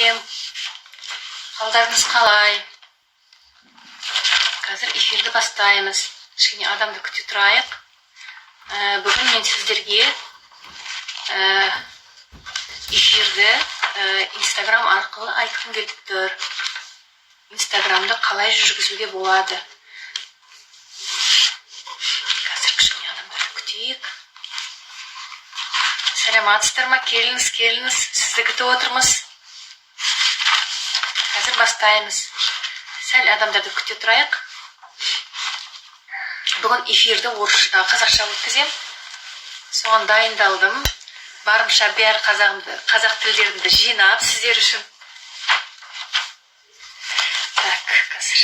сәлем. Қалдарыңыз қалай? Қазір эфирді бастаймыз. Кішкене адамды күте тұрайық. Бүгін мен сіздерге эфирді Instagram арқылы айтқым келіп тұр. Instagram'ды қалай жүргізуге болады? Қазір кішкене адамдарды күтейік. Сәлематсыздар ма? Келіңіз. Сізді күтіп отырмыз. Қазір бастаймыз. Сәл адамдарды күте тұрайық. Бүгін эфирді қазақша өткізем. Соған дайындалдым. Барымша бәр қазақ тілдерімді жинап сіздер үшін. Так, қазір.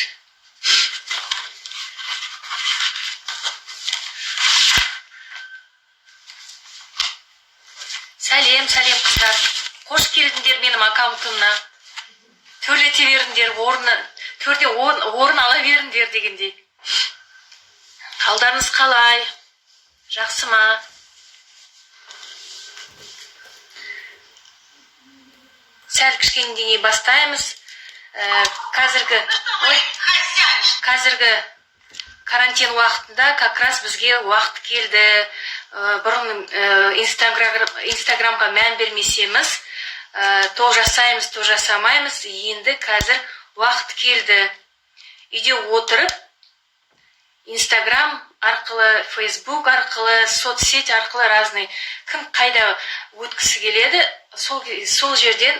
Сәлем қыздар. Қош келдіңдер менің аккаунтымна. Төрлете беріңдер, төрде орын ала беріңдер дегендей. Қалдарыңыз қалай? Жақсы ма? Сәл кішкенеден бастаймыз. Қазіргі карантин уақытында как раз бізге уақыт келді. Бұрын Инстаграмға мән бермесеміз, то жасаймыз, то жасамаймыз. Енді қазір уақыт келді. Үйде отырып, Инстаграм арқылы, Фейсбук арқылы, соцсеть арқылы разный. Кім қайда өткісі келеді, сол жерден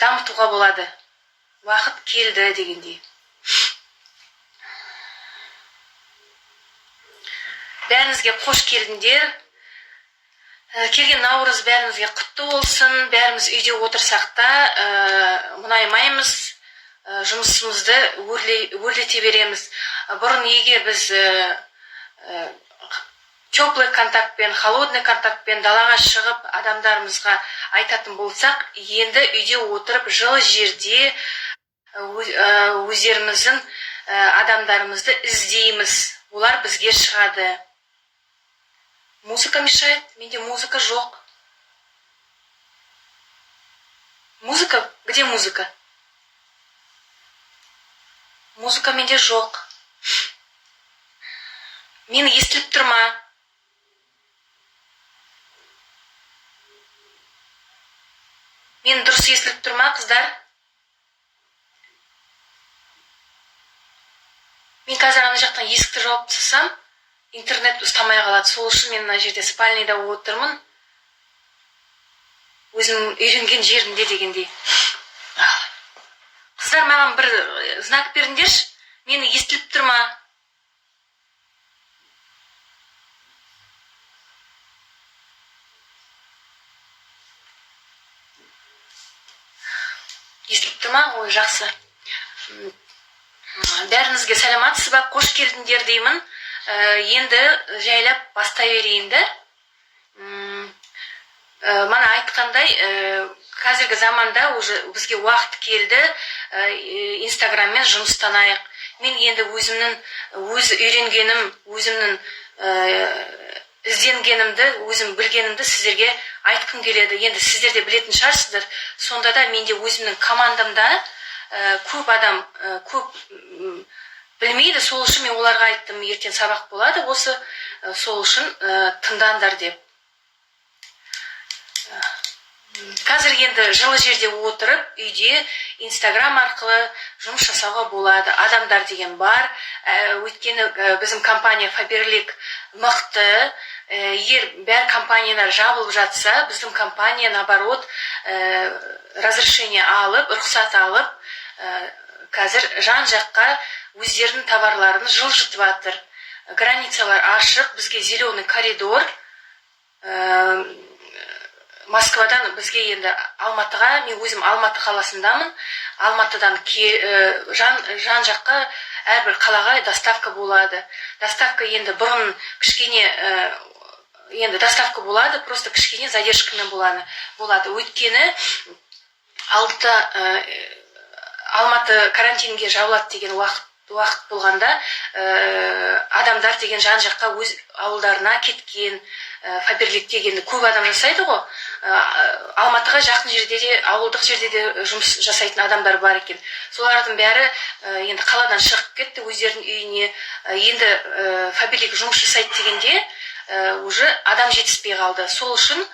дамытуға болады. Уақыт келді дегендей. Бәріңізге қош келдіңдер. Келген Наурыз бәрімізге құтты болсын. Бәріміз үйде отырсақ та мұнаймаймыз. Жұмысымызды өрлете береміз. Бұрын егер біз теплый контактпен, холодный контактпен далаға шығып адамдарымызға айтатын болсақ, енді үйде отырып жылы жерде өздеріміздің адамдарымызды іздейміз. Олар бізге шығады. Музыка мешает? Менде музыка жоқ. Музыка? Где музыка? Музыка менде жоқ. Мені естіліп тұр ма? Мен дұрыс естіліп тұр ма, қыздар? Мен қазір ана жақтан есікті жауып тастасам, интернет ұстамай қалады. Сол үшін мен мына жерде спальныйда отырмын. Өзім үйренген жерімде дегендей. Қыздар, маған бір знак беріңдерші. Мені естіліп тұр ма? Естіліп тұр ма? Ой, жақсы. Бәріңізге сәлематсыз ба? Қош келдіңдер деймін. Енді жайлап бастай берейінді. Мана айтқандай, қазіргі заманда бізге уақыт келді, Инстаграммен жұмыстанайық. Мен енді өз үйренгенім, өзімнің ізденгенімді, өзім білгенімді сіздерге айтқым келеді. Енді сіздер де білетін шығарсыздар. Сонда да менде өзімнің командамда көп адам, көп білмейді. Сол үшін мен оларға айттым, ертең сабақ болады, сол үшін тыңдандар деп. Қазір енді жылы жерде отырып, үйде Инстаграм арқылы жұмыс жасауға болады. Адамдар деген бар. Өйткені біздің компания Faberlic мықты. Егер бәр компаниялар жабылып жатса, біздің компания наоборот разрешение алып, рұқсат алып, қазір жан-жаққа өздерінің товарларын жылжытып жатыр. Границалар ашық, бізге зеленый коридор. Москвадан бізге енді Алматыға, мен өзім Алматы қаласындамын. Алматыдан жан-жаққа әрбір қалаға доставка болады. Доставка енді бұрын кішкене енді доставка болады, просто кішкене задержкамен болады. Өйткені Алматы карантинге жабылады деген уақыт болғанда адамдар деген жан-жаққа өз ауылдарына кеткен, Фаберлик дегенді көп адам жасайды ғой. Алматыға жақын жерде де, ауылдық жерде де жұмыс жасайтын адамдар бар екен. Солардың бәрі енді қаладан шығып кетті өздерінің үйіне. Енді Фаберлик жұмыс жасайды дегенде уже адам жетіспей қалды. Сол үшін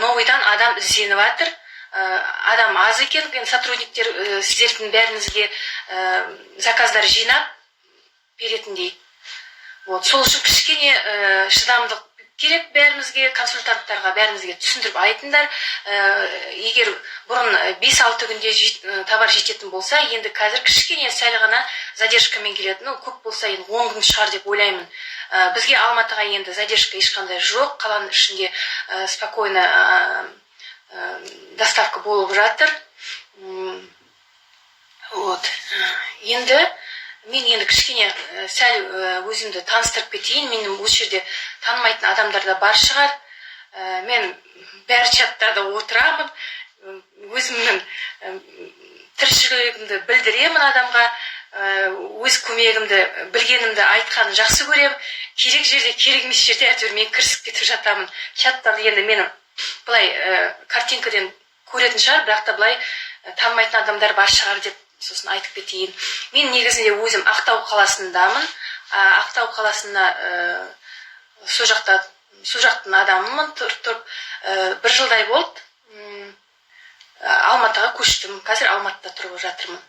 новыйдан адам ізденіп жатыр. Адам аз екен, сотрудниктер сіздердің бәріңізге заказдар жинап беретіндей. Сол үшін кішкене шыдамдық керек бәрімізге, консультанттарға бәрімізге түсіндіріп айтыңдар. Егер бұрын 5-6 күнде товар жететін болса, енді қазір кішкене сәл ғана задержкамен келеді. Көп болса енді 10 күн шығар деп ойлаймын. Бізге Алматыға енді задержка ешқандай жоқ. Қаланың ішінде спокойно доставка болып жатыр. Енді мен енді кішкене сәл өзімді таныстырып кетейін. Менің осы жерде танымайтын адамдар да бар шығар. Мен бәр чаттарда отырамын. Өзімнің тіршілігімді білдіремін адамға. Өз көмегімді, білгенімді айтқанын жақсы көрем. Керек жерде, керек емес жерде әйтеуір мен кірісіп кетіп жатамын. Чаттарды енді менің былай картинкадан көретін шығар, бірақ та былай танымайтын адамдар бар шығар деп сосын айтып кетейін. Мен негізінде өзім Ақтау қаласындамын. Ақтау қаласында сол жақтың адамымын. Тұрып 1 жылдай болды. Алматыға көштім. Қазір Алматыда тұрып жатырмын.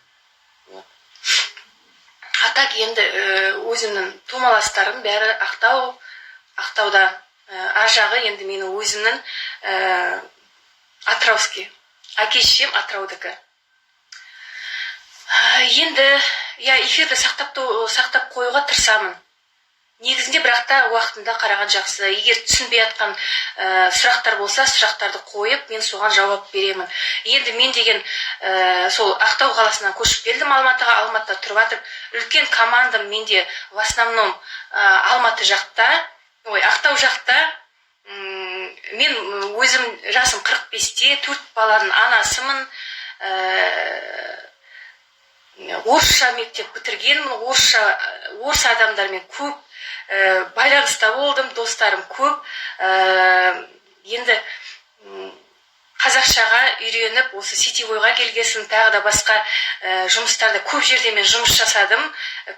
Атак енді өзімнің тумаластарым бәрі Ақтауда. Ар жағы енді менің өзімнің Атырауский. Әке-шешем Атыраудікі. Енді эфирді сақтап қоюға тырысамын. Негізінде бірақ та уақытында қараған жақсы. Егер түсінбей жатқан сұрақтар болса, сұрақтарды қойып, мен соған жауап беремін. Енді мен деген сол Ақтау қаласынан көшіп келдім Алматыға. Алматыда тұрып жатыр. Үлкен командам менде в основном Алматы жақта, Ақтау жақта. Мен өзім жасым 45-те, 4 баланың анасымын. Орысша мектеп бітіргенмін. Орыс адамдармен көп байланыста болдым, достарым көп. Енді қазақшаға үйреніп, осы сетевойға келгесін, тағы да басқа жұмыстарда көп жерде мен жұмыс жасадым.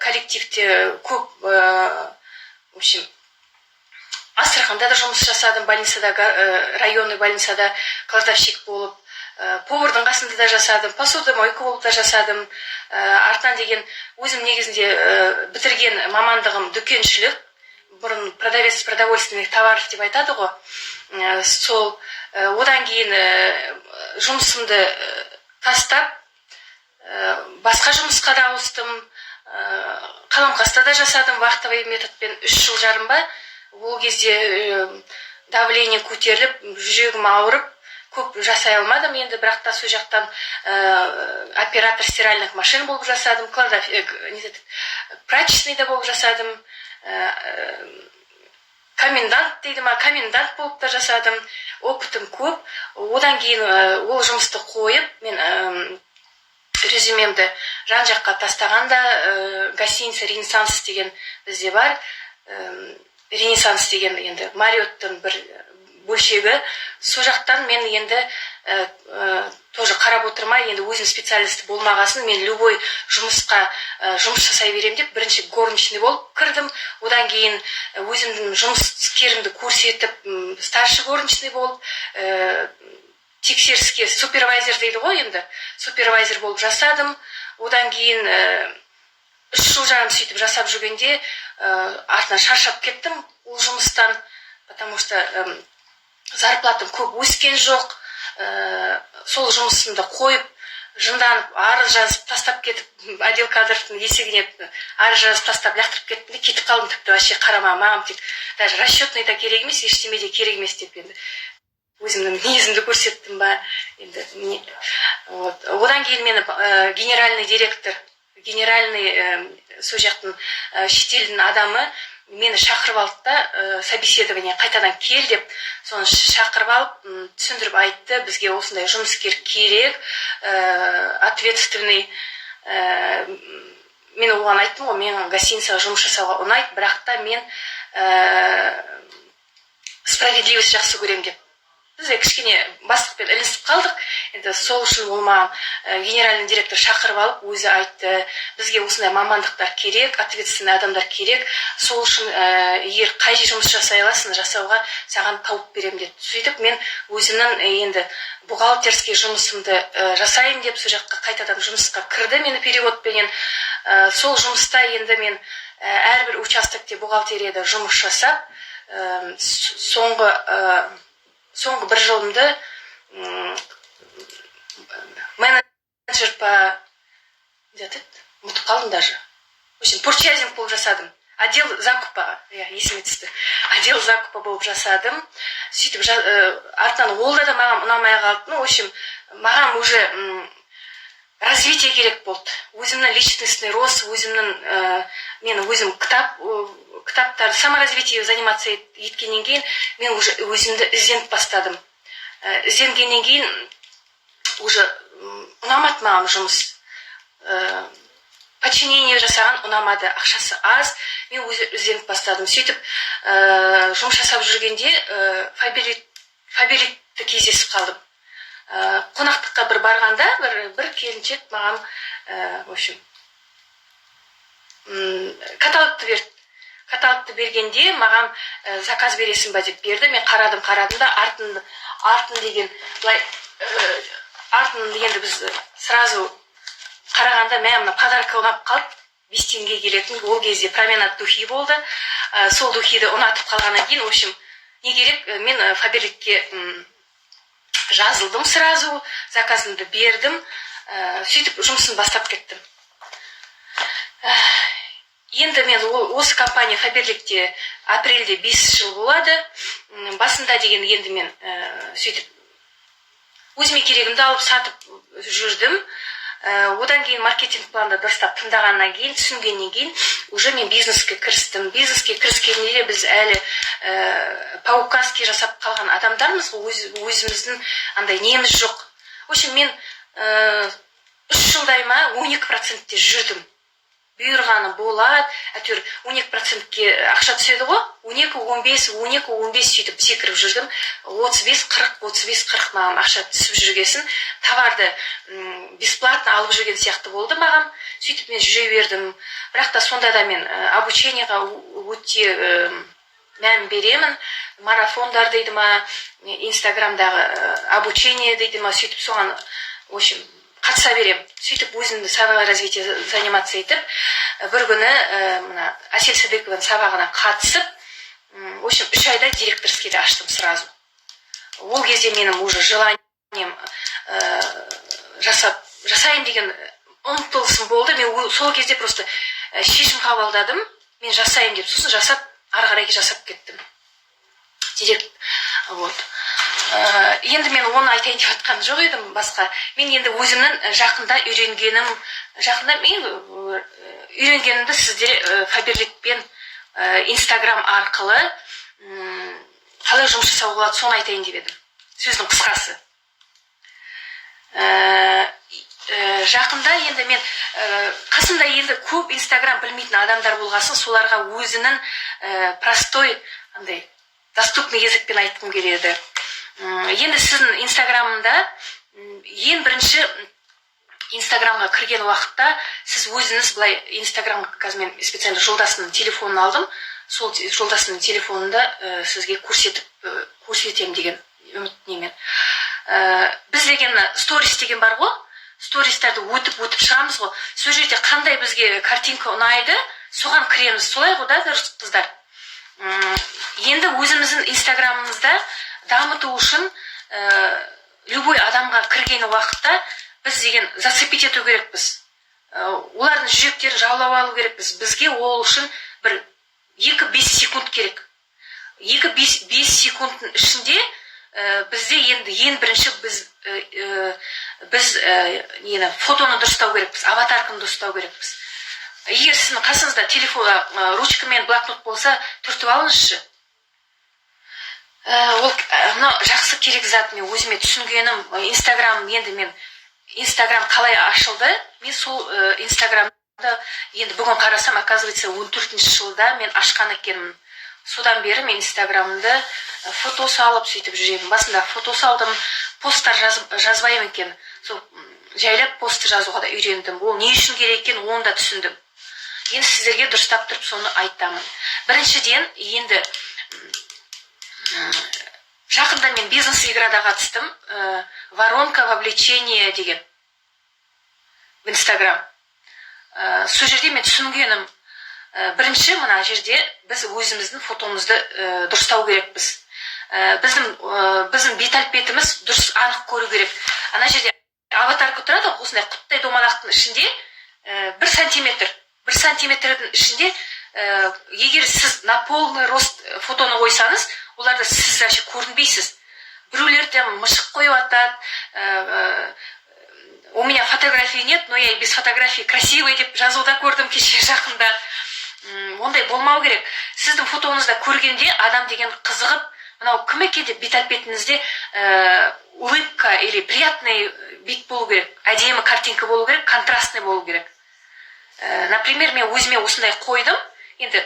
Коллективте көп, в общем, Астраханда да жұмыс жасадым, больницада, районный больницада кладовщик болып. Повардың қасында да жасадым, посудомойка болып та жасадым. Артынан деген өзім негізінде бітірген мамандығым дүкеншілік. Бұрын продавец продовольственных товаров деп айтады ғой. Сол одан кейін жұмысымды тастап, басқа жұмысқа да ауыстым. Қаламқаста да жасадым вахтовый методпен 3 жыл жарым ба. Ол кезде давление көтеріліп, жүрегім ауырып, көп жасай алмадым. Енді бірақ та сол жақтан оператор стиральных машин болып жасадым, прачечный да болып жасадым, комендант дейді ма, комендант болып та жасадым. Опытым көп. Одан кейін ол жұмысты қойып, мен резюмемді жан жаққа тастағанда гостиница Ренессанс деген бізде бар. Ренессанс деген енді Мариоттың бір бөлшегі. Сол жақтан мен енді тоже қарап отырмай, енді өзім специалист болмағасын, мен любой жұмысқа жұмыс жасай берем деп, бірінші горничный болып кірдім. Одан кейін өзімдің жұмыскерімді көрсетіп, старший горничный болып, тексеріске супервайзер дейді ғой енді, супервайзер болып жасадым. Одан кейін 3 жыл жарым сөйтіп жасап жүргенде артынан шаршап кеттім ол жұмыстан, потому что зарплатым көп өскен жоқ. Сол жұмысымды қойып, жынданып, арыз жазып тастап кетіп, отдел кадрдың есігіне арыз жазып тастап, лақтырып кеттім де кетіп қалдым. Тіпті вообще қарама, маған тек даже расчетный да керек емес, ештеме де керек емес деп енді өзімнің мінезімді көрсеттім ба. Енді одан кейін мені генеральный директор, генеральный сол жақтың шетелдің адамы мені шақырып алды да, собеседование қайтадан кел деп, соны шақырып алып, түсіндіріп айтты, бізге осындай жұмыскер керек, ответственный. Мен оған айттым ғой, мен гостиницаға жұмыс жасауға ұнайды, бірақ та мен справедливость жақсы көрем деп. Біз кішкене бастықпен ілінісіп қалдық. Енді сол үшін ол маған генеральный директор шақырып алып, өзі айтты, бізге осындай мамандықтар керек, ответственный адамдар керек. Сол үшін егер қай жұмыс жасай аласың, жасауға саған тауып берем деді. Сөйтіп мен өзімнің енді бухгалтерский жұмысымды жасайын деп сол жаққа қайтадан жұмысқа кірді, мені переводпенен. Сол жұмыста енді мен әрбір участокте бухгалтерияда жұмыс жасап, соңғы бір жылымды менеджер по... ұмытып қалдым даже. В общем, пурчайзинг болып жасадым. Отдел закупа, есіме түсті. Отдел закупа болып жасадым. Сөйтіп, артынан ол да маған ұнамай қалды. Ну, в общем, маған уже развитие керек болды. Өзімнің личностный рост, мен өзім кітаптар, саморазвитие заниматься еткеннен кейін, мен уже өзімді ізденіп бастадым. Ізденгеннен кейін уже ұнамады маған жұмыс. Подчинение жасаған ұнамады, ақшасы аз, мен өзі ізденіп бастадым. Сөйтіп, жұмыс жасап жүргенде Фаберликті кездесіп қалдым. Қонақтыққа бір барғанда, бір келіншек маған, в общем, каталогты берді. Каталогты бергенде маған заказ бересің ба деп берді. Мен қарадым да артын деген, артын енді біз сразу қарағанда мына подарка ұнап қалды. 5 теңге келетін, ол кезде променад духи болды. Сол духиді ұнатып қалғаннан кейін, в общем, не керек, мен Фаберликке жазылдым сразу, заказымды бердім, сөйтіп жұмысын бастап кеттім. Енді мен осы компания Фаберликте апрельде 5 жыл болады. Басында деген енді мен сөйтіп өзіме керегімді алып сатып жүрдім. Одан кейін маркетинг планды дұрыстап тыңдағаннан кейін, түсінгеннен кейін уже мен бизнеске кірістім. Бизнеске кіріскенде де біз әлі по указке жасап қалған адамдармыз, өзіміздің андай неміз жоқ. В общем, мен 3 жылдай ма 12%-те жүрдім. Бұйырғаны болады, әйтеуір 12%-ке ақша түседі ғой, 12-15 сөйтіп секіріп жүрдім. 35-40 маған ақша түсіп жүргесін, товарды бесплатно алып жүрген сияқты болды маған. Сөйтіп мен жүре бердім. Бірақ та сонда да мен обучениеға өте мән беремін. Марафондар дейді ма, инстаграмдағы обучение дейді ма, сөйтіп соған, в общем, қатыса берем. Сөйтіп өзімді саморазвитие заниматься етіп, бір күні Әсел Садыкованың сабағына қатысып, в общем, 3 айда директорскийді аштым сразу. Ол кезде менің уже желанием жасайын деген ұмтылысым болды. Мен сол кезде просто шешім қабылдадым, мен жасайын деп, сосын жасап, ары қарай жасап кеттім. Вот. Енді мен оны айтайын деп жатқан жоқ едім басқа. Мен енді өзімнің жақында үйренгенімді сіздер Фаберликпен Инстаграм арқылы қалай жұмыс жасауға болады, соны айтайын деп едім. Сөздің қысқасы. Жақында енді мен қасымда енді көп Инстаграм білмейтін адамдар болғасын, соларға өзінің простой, доступный языкпен айтқым келеді. Енді сіздің Инстаграмында ең бірінші Инстаграмға кірген уақытта сіз өзіңіз былай Инстаграмға қазір мен специально жолдасының телефонын алдым. Сол жолдасының телефонында сізге көрсетем деген үміттенемін. Біз деген сторис деген бар ғой, стористарды өтіп шығамыз ғой. Сол жерде қандай бізге картинка ұнайды, соған кіреміз. Солай ғой да, дұрыс қыздар. Енді өзіміздің Инстаграмымызда дамыту үшін любой адамға кірген уақытта біз деген зацепить ету керекпіз. Олардың жүректерін жаулап алу керекпіз. Бізге ол үшін бір 2-5 секунд керек. 2-5 секундтың ішінде бізде енді ең бірінші біз фотоны дұрыстау керекпіз, аватарканы дұрыстау керекпіз. Егер сіздің қасыңызда телефон, ручка мен блокнот болса, түртіп алыңызшы. Ол жақсы керек зат, мен өзіме түсінгенім, Инстаграм қалай ашылды, мен сол Инстаграмды енді бүгін қарасам, оказывается, 14-ші жылда мен ашқан екенмін. Содан бері мен Инстаграмды фото салып сөйтіп жүремін. Басында фото салдым, посттар жазбаймын екен. Сол жайлап постты жазуға да үйрендім. Ол не үшін керек екен, оны да түсіндім. Енді сіздерге дұрыстап тұрып соны айтамын. Біріншіден, енді жақында мен бизнес играда қатыстым. Воронка вовлечения деген в Инстаграм. Сол жерде мен түсінгенім, бірінші мына жерде біз өзіміздің фотомызды дұрыстау керекпіз. Біздің бет әлпетіміз дұрыс анық көру керек. Ана жерде аватарка тұрады, осындай құттай домалақтың ішінде 1 сантиметрдің ішінде, егер сіз на полный рост фотоны қойсаңыз, оларды сіз вообще көрінбейсіз. Біреулер там мышық қойып атады, у меня фотографий нет, но я и без фотографии красивый деп жазуда көрдім кеше жақында. Ондай болмау керек. Сіздің фотоңызда көргенде адам деген қызығып, мынау кім екен деп бет әлпетіңізде улыбка или приятный бет болу керек, әдемі картинка болу керек, контрастный болу керек. Например, мен өзіме осындай қойдым. Енді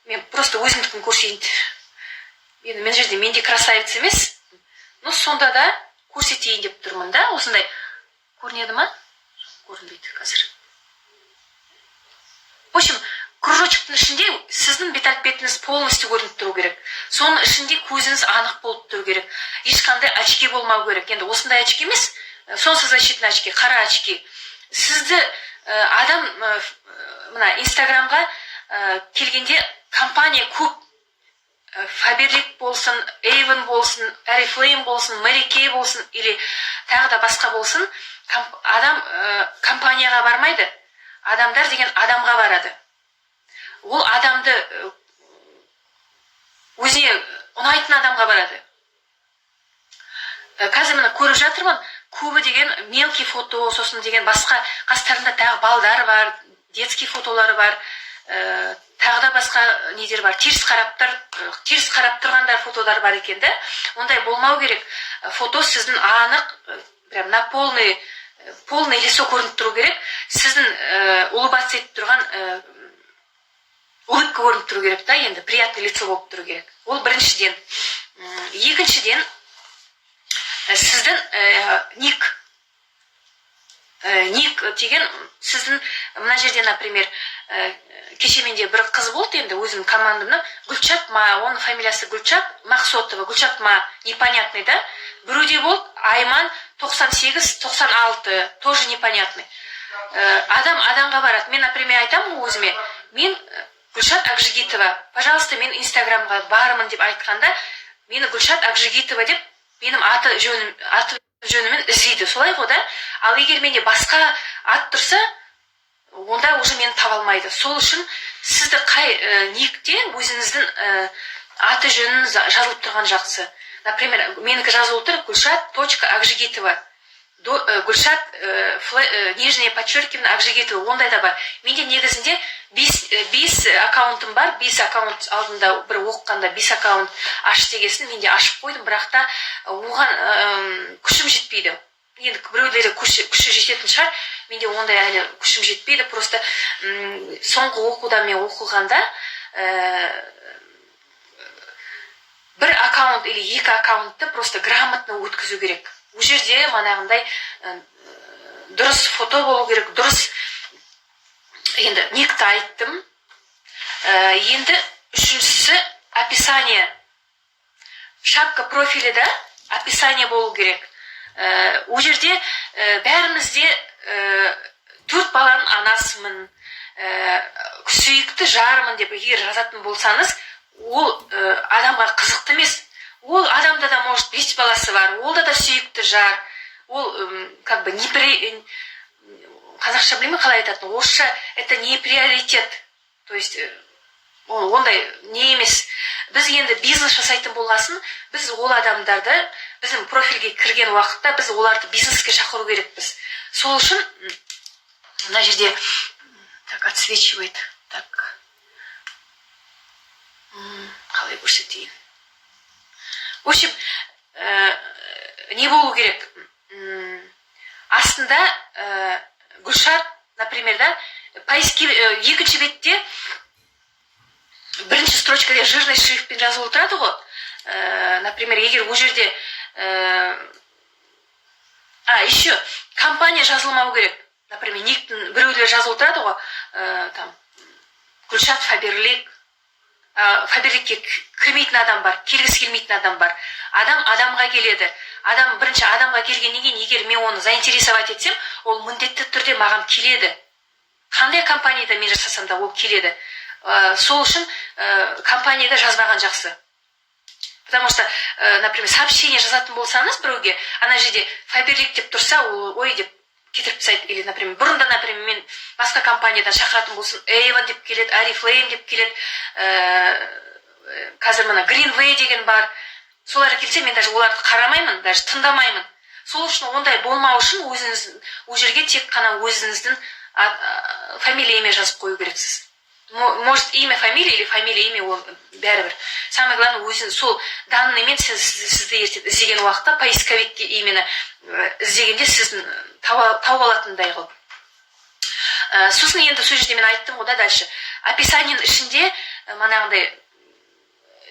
мен просто өзімдікін көрсейін. Енді мен жерде менде красавица емес, но сонда да көрсетейін деп тұрмын да. Осындай көрінеді ма? Көрінбейді қазір. В общем, кружочектің ішінде сіздің бет әлпетіңіз полностью көрініп тұру керек. Соның ішінде көзіңіз анық болып тұру керек. Ешқандай очки болмау керек. Енді осындай очки емес, солнцезащитный очки, қара очки. Сізді адам мына Инстаграмға келгенде компания көп, Faberlic болсын, Avon болсын, Oriflame болсын, Mary Kay болсын, или тағы да басқа болсын, адам компанияға бармайды. Адамдар деген адамға барады. Ол адамды өзіне ұнайтын адамға барады. Қазір мына көріп жатырмын, көбі деген мелкий фото, сосын деген басқа қастарында тағы балдар бар, детский фотолары бар, тағы да басқа недер бар, теріс қарап тұрғандар фотодар бар екен да. Ондай болмау керек. Фото сіздің анық, прям на полный лицо көрініп тұру керек. Сіздің улыбаться етіп тұрған улыбка көрініп тұру керек та, енді приятный лицо болып тұру керек. Ол біріншіден. Екіншіден, сіздің ник деген сіздің мына жерде, например, кеше менде бір қыз болды, енді өзім командамның Гүлчат ма, оның фамилиясы Гүлчат Мақсотова, Гүлчат ма, непонятный да. Біреуде болды Айман 98-96, тоже непонятный. Адамға барады. Мен, например, айтамын өзіме, мен Гүлшат Акжигитова, пожалуйста, мен Инстаграмға бармын деп айтқанда, мені Гүлшат Акжигитова деп менің аты жөнімен іздейді. Солай ғой да? Ал егер менде басқа ат тұрса, онда уже мені таба алмайды. Сол үшін сізді қай никте өзіңіздің аты жөнін жазылып тұрған жақсы. Например, менікі жазылып тұр Гүлшат.Акжигитова. Гүлшат нижнее подчеркивание Акжигитова. Ондай да бар. Менде негізінде 5 аккаунтым бар. 5 аккаунт алдында бір оққанда 5 аккаунт аш дегесін менде ашып қойдым, бірақ та оған күшім жетпейді. Енді біреулері күші жететін шығар. Менде ондай әлі күшім жетпейді. Просто соңғы оқуда мен оқығанда бір аккаунт или 2 аккаунтты просто грамотно өткізу керек. Бұл жерде манағындай дұрыс фото болу керек, дұрыс. Енді никті айттым. Енді үшіншісі описание. Шапка профилі да описание болу керек. Бұл жерде бәрімізде 4 баланың анасымын, сүйікті жарымын деп егер жазатын болсаңыз, ол адамға қызықты емес. Ол адамда да, может, 5 баласы бар, олда да сүйікті жар. Ол, как бы, қазақша білмей қалай айтатын, орысша это не приоритет. То есть, ондай не емес. Біз енді бизнес жасайтын болғасын, біз ол адамдарды, біздің профильге кірген уақытта, біз оларды бизнеске шақыру керекпіз. Сол үшін, мына жерде, так, отсвечивает, так, қалай көрсетейін. В общем, не болу керек. Астында Гүлшат, например, да, екінші бетте бірінші строчкада жирный шрифтпен жазылып тұрады ғой. например, егер ол жерде еще компания жазылмау керек. Например, никтің біреулер жазылып отырады ғой, там Гүлшат Фаберлик, Фаберликке кірмейтін адам бар, келгісі келмейтін адам бар. Адам адамға келеді. Адам бірінші адамға келгеннен кейін, егер мен оны заинтересовать етсем, ол міндетті түрде маған келеді. Қандай компанияда мен жасасам да ол келеді. Сол үшін компанияда жазбаған жақсы. Потому что, например, сообщение жазатын болсаңыз біреуге, ана жерде Фаберлик деп тұрса, ол ой деп кетіріп тастайды. Или, например, бұрында, например, мен басқа компаниядан шақыратын болсын, Эйвон деп келеді, Арифлейм деп келеді, қазір мына Greenway деген бар. Солар келсе, мен даже оларды қарамаймын, даже тыңдамаймын. Сол үшін ондай болмау үшін өзіңіз ол жерге тек қана өзіңіздің фамилия имя жазып қою керексіз. Может, имя, фамилия или фамилия, имя, ол бәрібір. Самое главное, өзің сол данныймен сізді іздеген уақытта поисковикке именно іздегенде сіздің тауып алатындай қылып. Сосын енді сол жерде мен айттым ғой да дальше. Описаниенің ішінде манағындай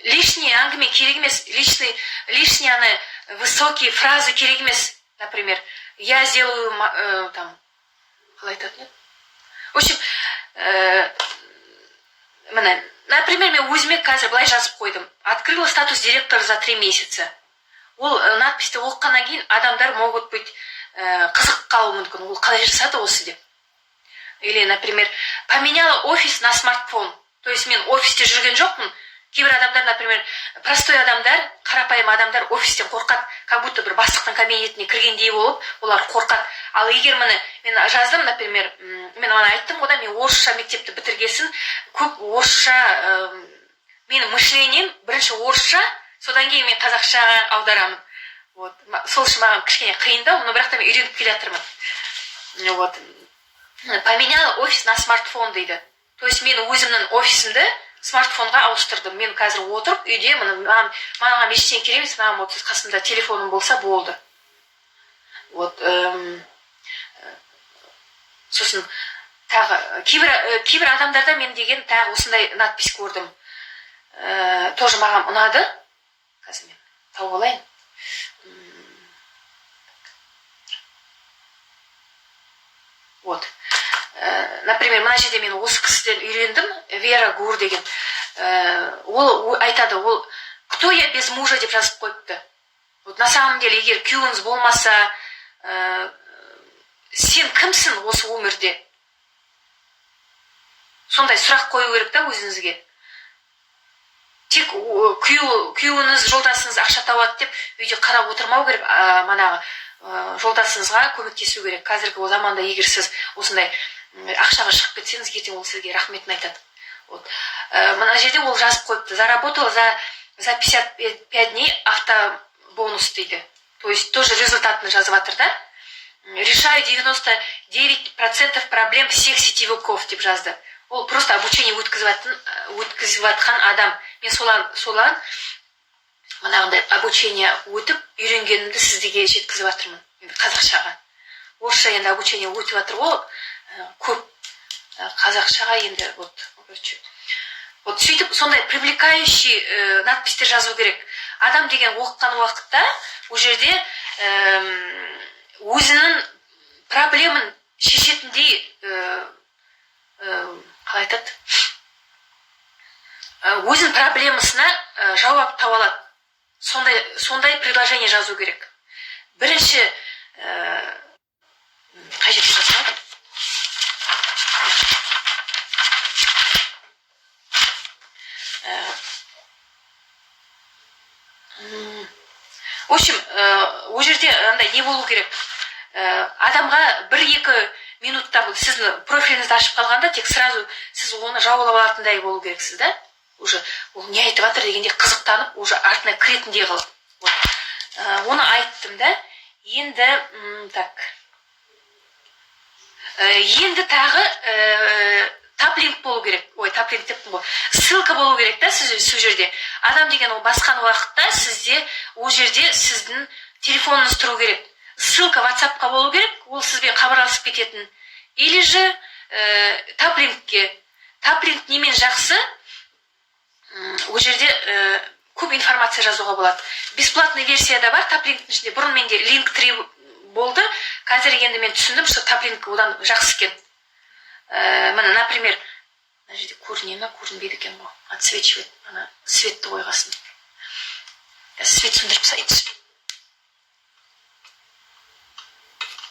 лишний әңгіме керек емес, лишний высокие фразы керек емес. Например, я сделаю там, қалай айтатын еді? В общем, например, мен өзіме қазір былай жазып қойдым. Открыла статус директора за 3 месяца. Ол надписті оққаннан кейін адамдар могут быть қызық қалуы мүмкін. Ол қалай жасады осы деп. Или, например, поменяла офис на смартфон. То есть мен офисте жүрген жоқпын. Кейбір адамдар, например, простой адамдар, қарапайым адамдар офистен қорқады, как будто бір бастықтың кабинетіне кіргендей болып, олар қорқады. Ал егер мен жаздым, например, мен ана айттым ғой да, мен орысша мектепті бітіргесін, көп орысша, менің мышлением бірінші орысша, содан кейін мен қазақшаға аударамын. Вот. Сол үшін маған кішкене қиындау, но бірақ та мен үйреніп келе жатырмын. Вот. Поменяла офис на смартфон дейді. То есть мен өзімнің офисімді смартфонға ауыстырдым. Мен қазір отырып үйде, маған ештеңе керек емес, маған вот қасымда телефоным болса болды. Вот. Сосын тағы кейбір адамдарда мен деген тағы осындай надпись көрдім. Тоже маған ұнады. Қазір мен тауып алайын. Вот. Например, мына жерде мен осы кісіден үйрендім, Вера Гур деген. Ол айтады, ол кто я без мужа деп жазып қойыпты. Вот на самом деле, егер күйеуіңіз болмаса, сен кімсің осы өмірде? Сондай сұрақ қою керек та өзіңізге. Тек күйеуіңіз, жолдасыңыз ақша табады деп үйде қарап отырмау керек, манағы жолдасыңызға көмектесу керек. Қазіргі заманда егер сіз осындай ақшаға шығып кетсеңіз, ертең ол сізге рахметін айтады. Вот. Мына жерде ол жазып қойыпты. Заработала за 55 дней автобонус дейді. То есть тоже результатны жазып жатыр да. Решаю 99% проблем всех сетевиков деп жазды. Ол просто обучение өткізіп жатқан адам. Мен солан манағындай обучение өтіп, үйренгенімді сіздерге жеткізіп жатырмын. Қазақшаға. Орысша енді обучение өтіп жатыр ғой, көп. Қазақшаға енді вот сөйтіп сондай привлекающий надпистер жазу керек. Адам деген оқыған уақытта ол жерде өзінің проблемын шешетіндей қалай айтады? Өзінің проблемасына жауап таба алады. Сондай предложение жазу керек. Бірінші қай жерде жазылады? В общем, ол жерде андай не болу керек? Адамға 1-2 минутта сіздің профиліңізді ашып қалғанда тек сразу сіз оны жауап алатындай болу керексіз, да? Уже ол не айтып жатыр дегенде қызықтанып, уже артына кіретіндей қылып. Оны айттым да. Енді енді тағы таплинк болу керек. Ой, таплинк дептім ғой. Ссылка болу керек та сол жерде. Адам деген ол басқан уақытта сізде ол жерде сіздің телефоныңыз тұру керек. Ссылка WhatsApp-қа болу керек, ол сізбен хабарласып кететін. Или же таплинкке. Таплинк немен жақсы? Ол жерде көп информация жазуға болады. Бесплатный версияда бар, таплинктің ішінде. Бұрын менде Linktree болды, қазір енді мен түсіндім, что таплинк одан жақсы екен. Міне, например, мына жерде көріне ме, көрінбейді екен ғой. Отсвечивает. Ана светті қойғасын. Свет сөндіріп тастайыншы.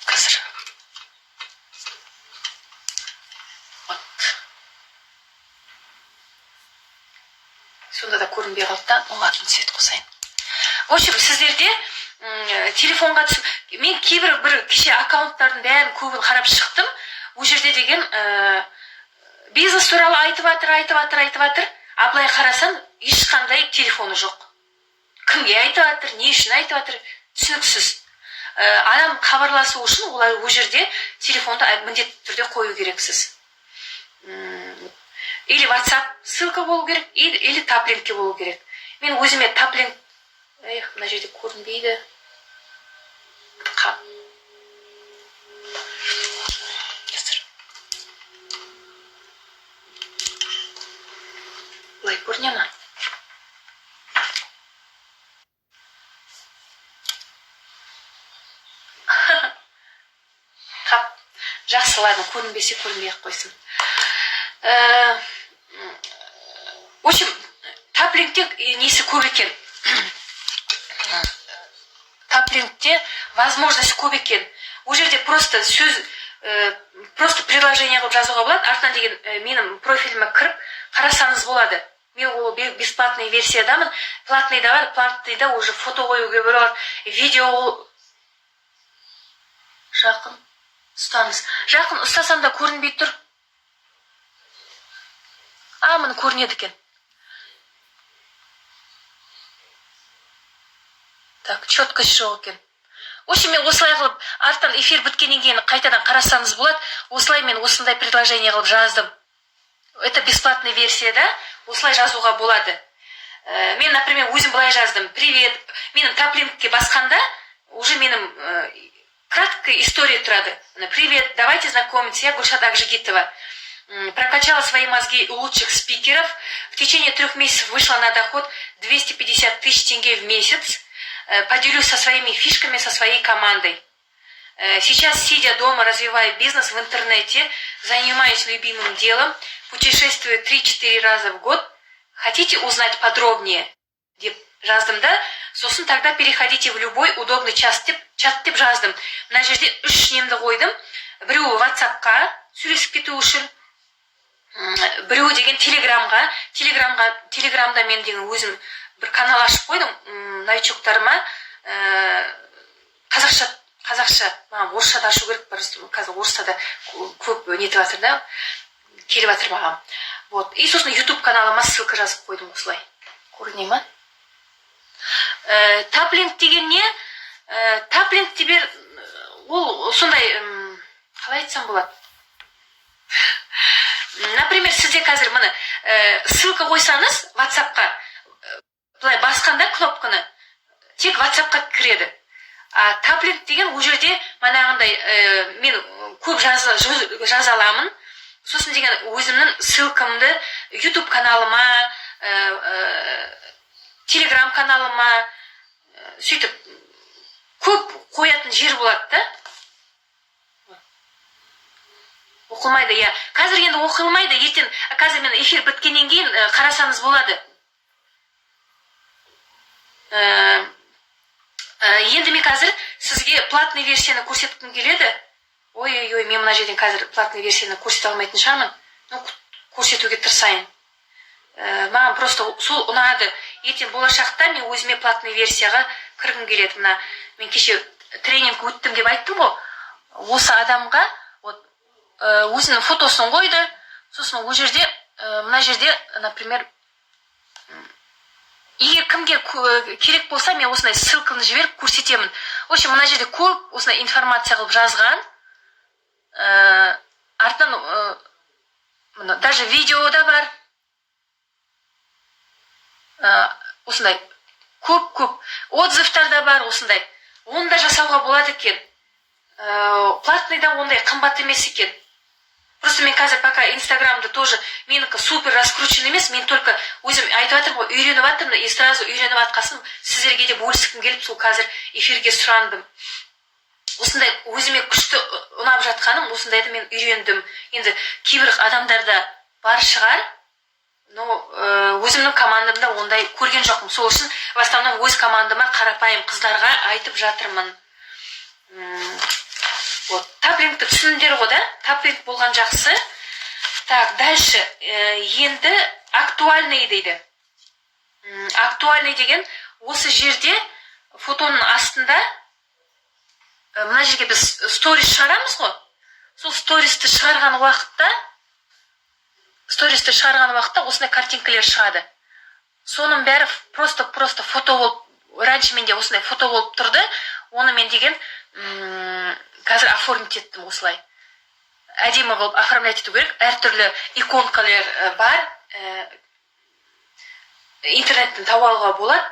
Қазір. Вот. Сонда да көрінбей қалды да, оңатын свет қосайын. В общем, сіздерде телефонға түсіп, мен кейбір бір кеше аккаунттардың бәрін көбін қарап шықтым. Бұл жерде деген бизнес туралы айтып жатыр. А былай қарасаң, ешқандай телефоны жоқ. Кімге айтып жатыр, не үшін айтып жатыр, түсініксіз. Адам хабарласу үшін олар бұл жерде телефонды міндетті түрде қою керексіз. Или WhatsApp ссылка болу керек, или таплинкке болу керек. Мен өзіме таплинк, мына жерде көрінбейді. Былай көріне ма? Жақсы, ладно, көрінбесе көрінбей-ақ қойсын. В общем, таплинкте несі көп екен. Таплинкте возможность көп екен. Ол жерде просто сөз, просто предложение қылып жазуға болады. Артынан деген менің профиліме кіріп қарасаңыз болады. Мен ол бесплатный версиядамын. Платный да бар, платныйда уже фото қоюға болады, видео. Жақын ұстаңыз. Жақын ұстасам да көрінбей тұр. Міне көрінеді екен. Так, четкость жоқ екен. В общем, мен осылай қылып, арттан эфир біткеннен кейін қайтадан қарасаңыз болады. Осылай мен осындай предложение қылып жаздым. Это бесплатный версияда, осылай жазуға болады. Мен, например, өзім былай жаздым. Привет. Менің таплинкке басқанда, уже менің краткая история тұрады. Привет, давайте знакомиться. Я Гульшат Акжигитова. Прокачала свои мозги у лучших спикеров. В течение 3 месяцев вышла на доход 250 тысяч тенге в месяц. Поделюсь со своими фишками, со своей командой. Сейчас, сидя дома, развиваю бизнес в интернете, занимаюсь любимым делом, путешествую 3-4 раза в год. Хотите узнать подробнее? Жаздым да, сосын тогда переходите в любой удобный чат деп жаздым. Мына жерде 3 немді қойдым. Біреуі WhatsApp-қа сөйлесіп кету үшін, біреуі деген Телеграмда мен деген өзім бір канал ашып қойдым. Новичоктарыма қазақша, орысша да ашу керек, қазір орысша да көп нетіп жатыр да, келіп жатыр маған. Вот. И сосын YouTube каналыма ссылка жазып қойдым осылай. Көріне ма? Таплинк деген не? Таплинк тебе ол сондай, қалай айтсам болады? Например, сізде қазір міне ссылка қойсаңыз WhatsApp-қа, былай басқанда кнопканы тек WhatsApp-қа кіреді. Таплинк деген ол жерде манағындай мен көп жаза аламын. Сосын деген өзімнің ссылкамды YouTube каналыма, Telegram каналыма сөйтіп көп қоятын жер болады да. Оқылмайды, я. Қазір енді оқылмайды, ертең қазір мен эфир біткеннен кейін қарасаңыз болады. Енді мен қазір сізге платный версияны көрсеткім келеді. Ой, мен мына жерден қазір платный версияны көрсете алмайтын шығармын. Көрсетуге тырысайын. Маған просто сол ұнады. Ертең болашақта мен өзіме платный версияға кіргім келеді. Мен кеше тренинг өттім деп айттым ғой. Осы адамға өзінің фотосын қойды. Сосын ол жерде, мына жерде, например, егер кімге керек болса, мен осындай ссылканы жіберіп көрсетемін. В общем, мына жерде көп осындай информация қылып жазған. Артынан даже видеода бар. Осындай көп отзывтар да бар осындай. Оны да жасауға болады екен. Платныйда ондай қымбат емес екен. Просто мен қазір пока инстаграмды тоже менікі супер раскручен емес, мен только өзім айтып жатырмын ғой, үйреніп жатырмын и сразу үйреніп жатқасын сіздерге де бөліскім келіп сол қазір эфирге сұрандым. Осындай өзіме күшті ұнап жатқаным осындайды мен үйрендім. Енді кейбір адамдарда бар шығар, но өзімнің командамда ондай көрген жоқпын. Сол үшін в основном өз командама қарапайым қыздарға айтып жатырмын. Вот, таплингті түсіндіңдер ғой да? Таплинг болған жақсы. Так, дальше. Енді актуальный дейді. Актуальный деген осы жерде фотоның астында мына жерге біз сторис шығарамыз ғой. Сол стористі шығарған уақытта осындай картинкалер шығады. Соның бәрі просто фото болып, раньше менде осындай фото болып тұрды. Оны мен деген қазір оформить еттім осылай. Әдемі қылып оформлять ету керек. Әртүрлі иконкалер бар. Интернеттен тауып алуға болады.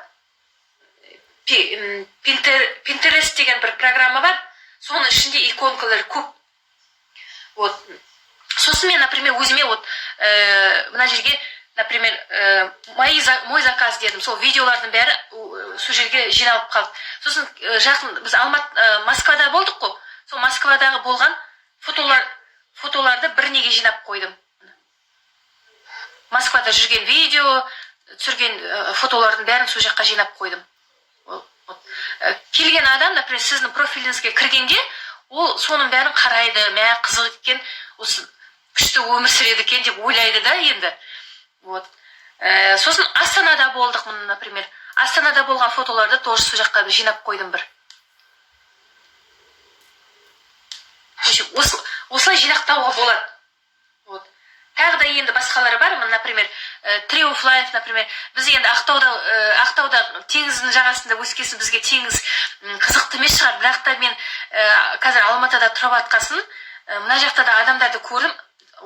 Pinterest деген бір программа бар. Соның ішінде иконкалар көп. Вот. Сосын мен, например, өзіме вот мына жерге, например, мой заказ дедім. Сол видеолардың бәрі сол жерге жиналып қалды. Сосын жақын біз Москвада болдық қой. Сол Москвадағы болған фотоларды бір неге жинап қойдым. Москвада жүрген видео, түсірген фотолардың бәрін сол жаққа жинап қойдым. Келген адам, например, сіздің профиліңізге кіргенде, ол соның бәрін қарайды, мә қызық екен, осы күшті өмір сүреді екен деп ойлайды да енді. Вот. Сосын Астанада болдық, например. Астанада болған фотоларды тоже сол жаққа жинап қойдым бір. Осылай жинақтауға болады. Вот. Тағы да енді басқалары бар, например, Tree of Life, например, біз енді Ақтауда теңіздің жағасында өскесін бізге теңіз қызықты емес шығар, бірақ та мен қазір Алматыда тұрып атқасын, мына жақта да адамдарды көрдім,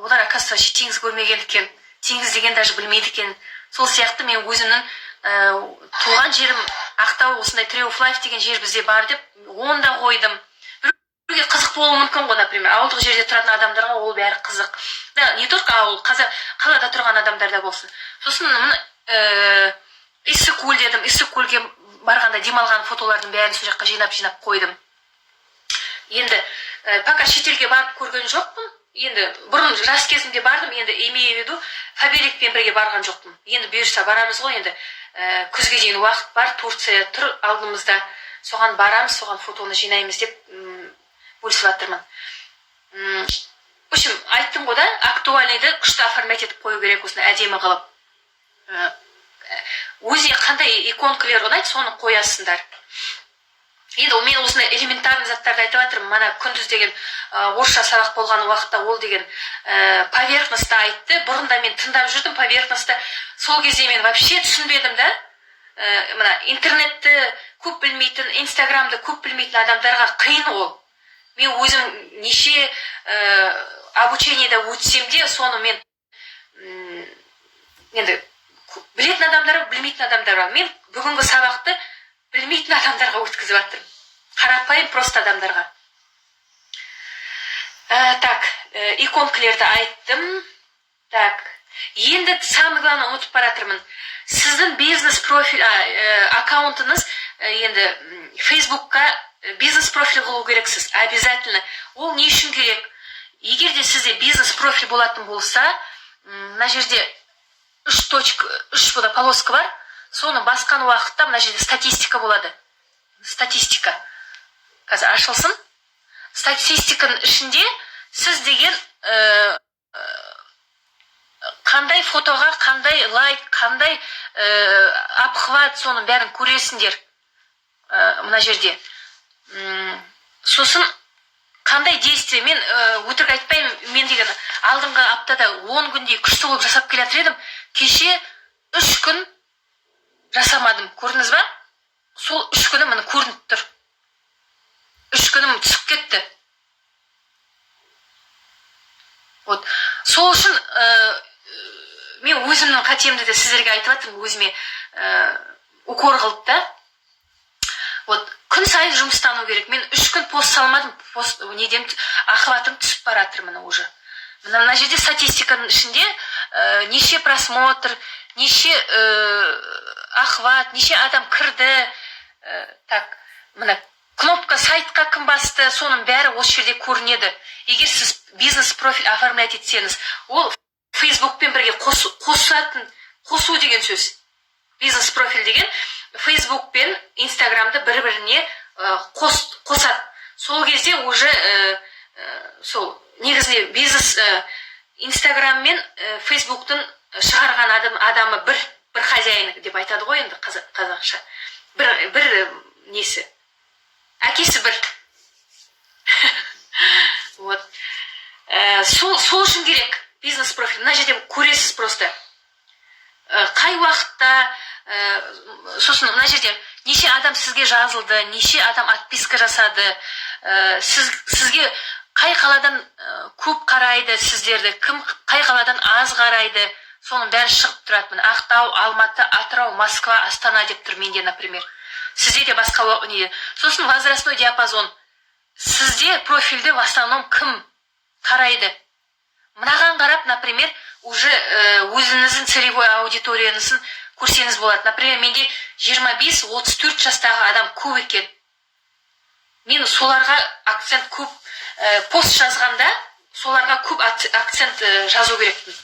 олар оказывается теңіз көрмеген екен, теңіз деген даже білмейді екен. Сол сияқты мен өзімнің туған жерім Ақтау, осындай Tree of Life деген жер бізде бар деп, оны да қойдым. Біреуге қызық болуы мүмкін ғой, например, ауылдық жерде тұратын адамдарға ол бәрі қызық. Да, не только ауыл, қалада тұрған адамдарда болсын. Сосын Иссык-Көл дедім, Иссык-Көлге барғанда демалған фотолардың бәрін сол жаққа жинап қойдым. Енді пока шетелге барып көрген жоқпын. Енді бұрын жас кезімде бардым, енді имею в виду Фаберликпен бірге барған жоқпын. Енді бұйырса барамыз ғой, енді күзге дейін уақыт бар, Турция тұр алдымызда. Соған барамыз, соған фотоны жинаймыз деп бөлісіп жатырмын. В общем, айттым ғой да, актуальныйды күшті оформлять етіп қою керек, осыны әдемі қылып. Өзіне қандай иконкалер ұнайды, соны қоясыңдар. Енді мен осыны элементарный заттарды айтып жатырмын. Мана күндіз деген орысша сабақ болған уақытта ол деген поверхностьті айтты. Бұрында мен тыңдап жүрдім поверхностьті. Сол кезде мен вообще түсінбедім да. Мына интернетті көп білмейтін, инстаграмды көп білмейтін адамдарға қиын ол. Мен өзім неше обучениеда өтсем де, соны мен енді білетін адамдар, білмейтін адамдар бар. Мен бүгінгі сабақты білмейтін адамдарға өткізіп жатырмын. Қарапайым просто адамдарға. Так, иконкалерді айттым. Так, енді самый главный ұмытып баратырмын. Сіздің бизнес профиль, аккаунтыңыз енді Фейсбукқа бизнес профиль қылу керексіз. Обязательно. Ол не үшін керек? Егер де сізде бизнес профиль болатын болса, мына жерде 3 полоска бар. Соны басқан уақытта мына жерде статистика болады. Статистика. Қазір ашылсын. Статистиканың ішінде сіз деген қандай фотоға, қандай лайк, қандай обхват, соның бәрін көресіңдер. Мына жерде. Сосын қандай действие, мен өтірік айтпаймын, мен деген алдыңғы аптада 10 күндей күшті болып жасап келатыр едім. Кеше 3 күн жасамадым. Көрдіңіз ба? Сол 3 күні мені көрініп тұр. 3 күнім түсіп кетті. Вот. Сол үшін мен өзімнің қатемді де сіздерге айтып жатырмын, өзіме укор қылып та. Вот. Күн сайын жұмыстану керек. Мен 3 күн пост салмадым, неден ақыбатым түсіп баратыр міне уже. мына жерде статистиканың ішінде неше просмотр, неше охват, неше адам кірді. Так, мына кнопка сайтқа кім басты, соның бәрі осы жерде көрінеді. Егер сіз бизнес профиль оформлять етсеңіз, ол Фейсбукпен бірге қосу деген сөз. Бизнес профиль деген Фейсбук пен Инстаграмды бір-біріне қосады. Сол кезде уже сол негізінде бизнес Инстаграм мен Фейсбуктың шығарған адамы бір хозяйны деп айтады ғой енді қазақша. Бір несі. Әкесі бір. Вот. Сол үшін керек бизнес профиль. Мына жерде көресіз просто. Қай уақытта, сосын мына жерде неше адам сізге жазылды, неше адам отписка жасады, сізге қай қаладан көп қарайды сіздерді, қай қаладан аз қарайды, соның бәрі шығып тұрады. Ақтау, Алматы, Атырау, Москва, Астана деп тұр менде, например. Сізде де басқа не. Сосын возрастной диапазон. Сізде профильді в основном кім қарайды? Мынаған қарап, например, уже өзіңіздің целевой аудиторияңызын көрсеңіз болады. Например, менде 25-34 жастағы адам көп екен. Мен соларға акцент көп, пост жазғанда соларға көп акцент жазу керекпін.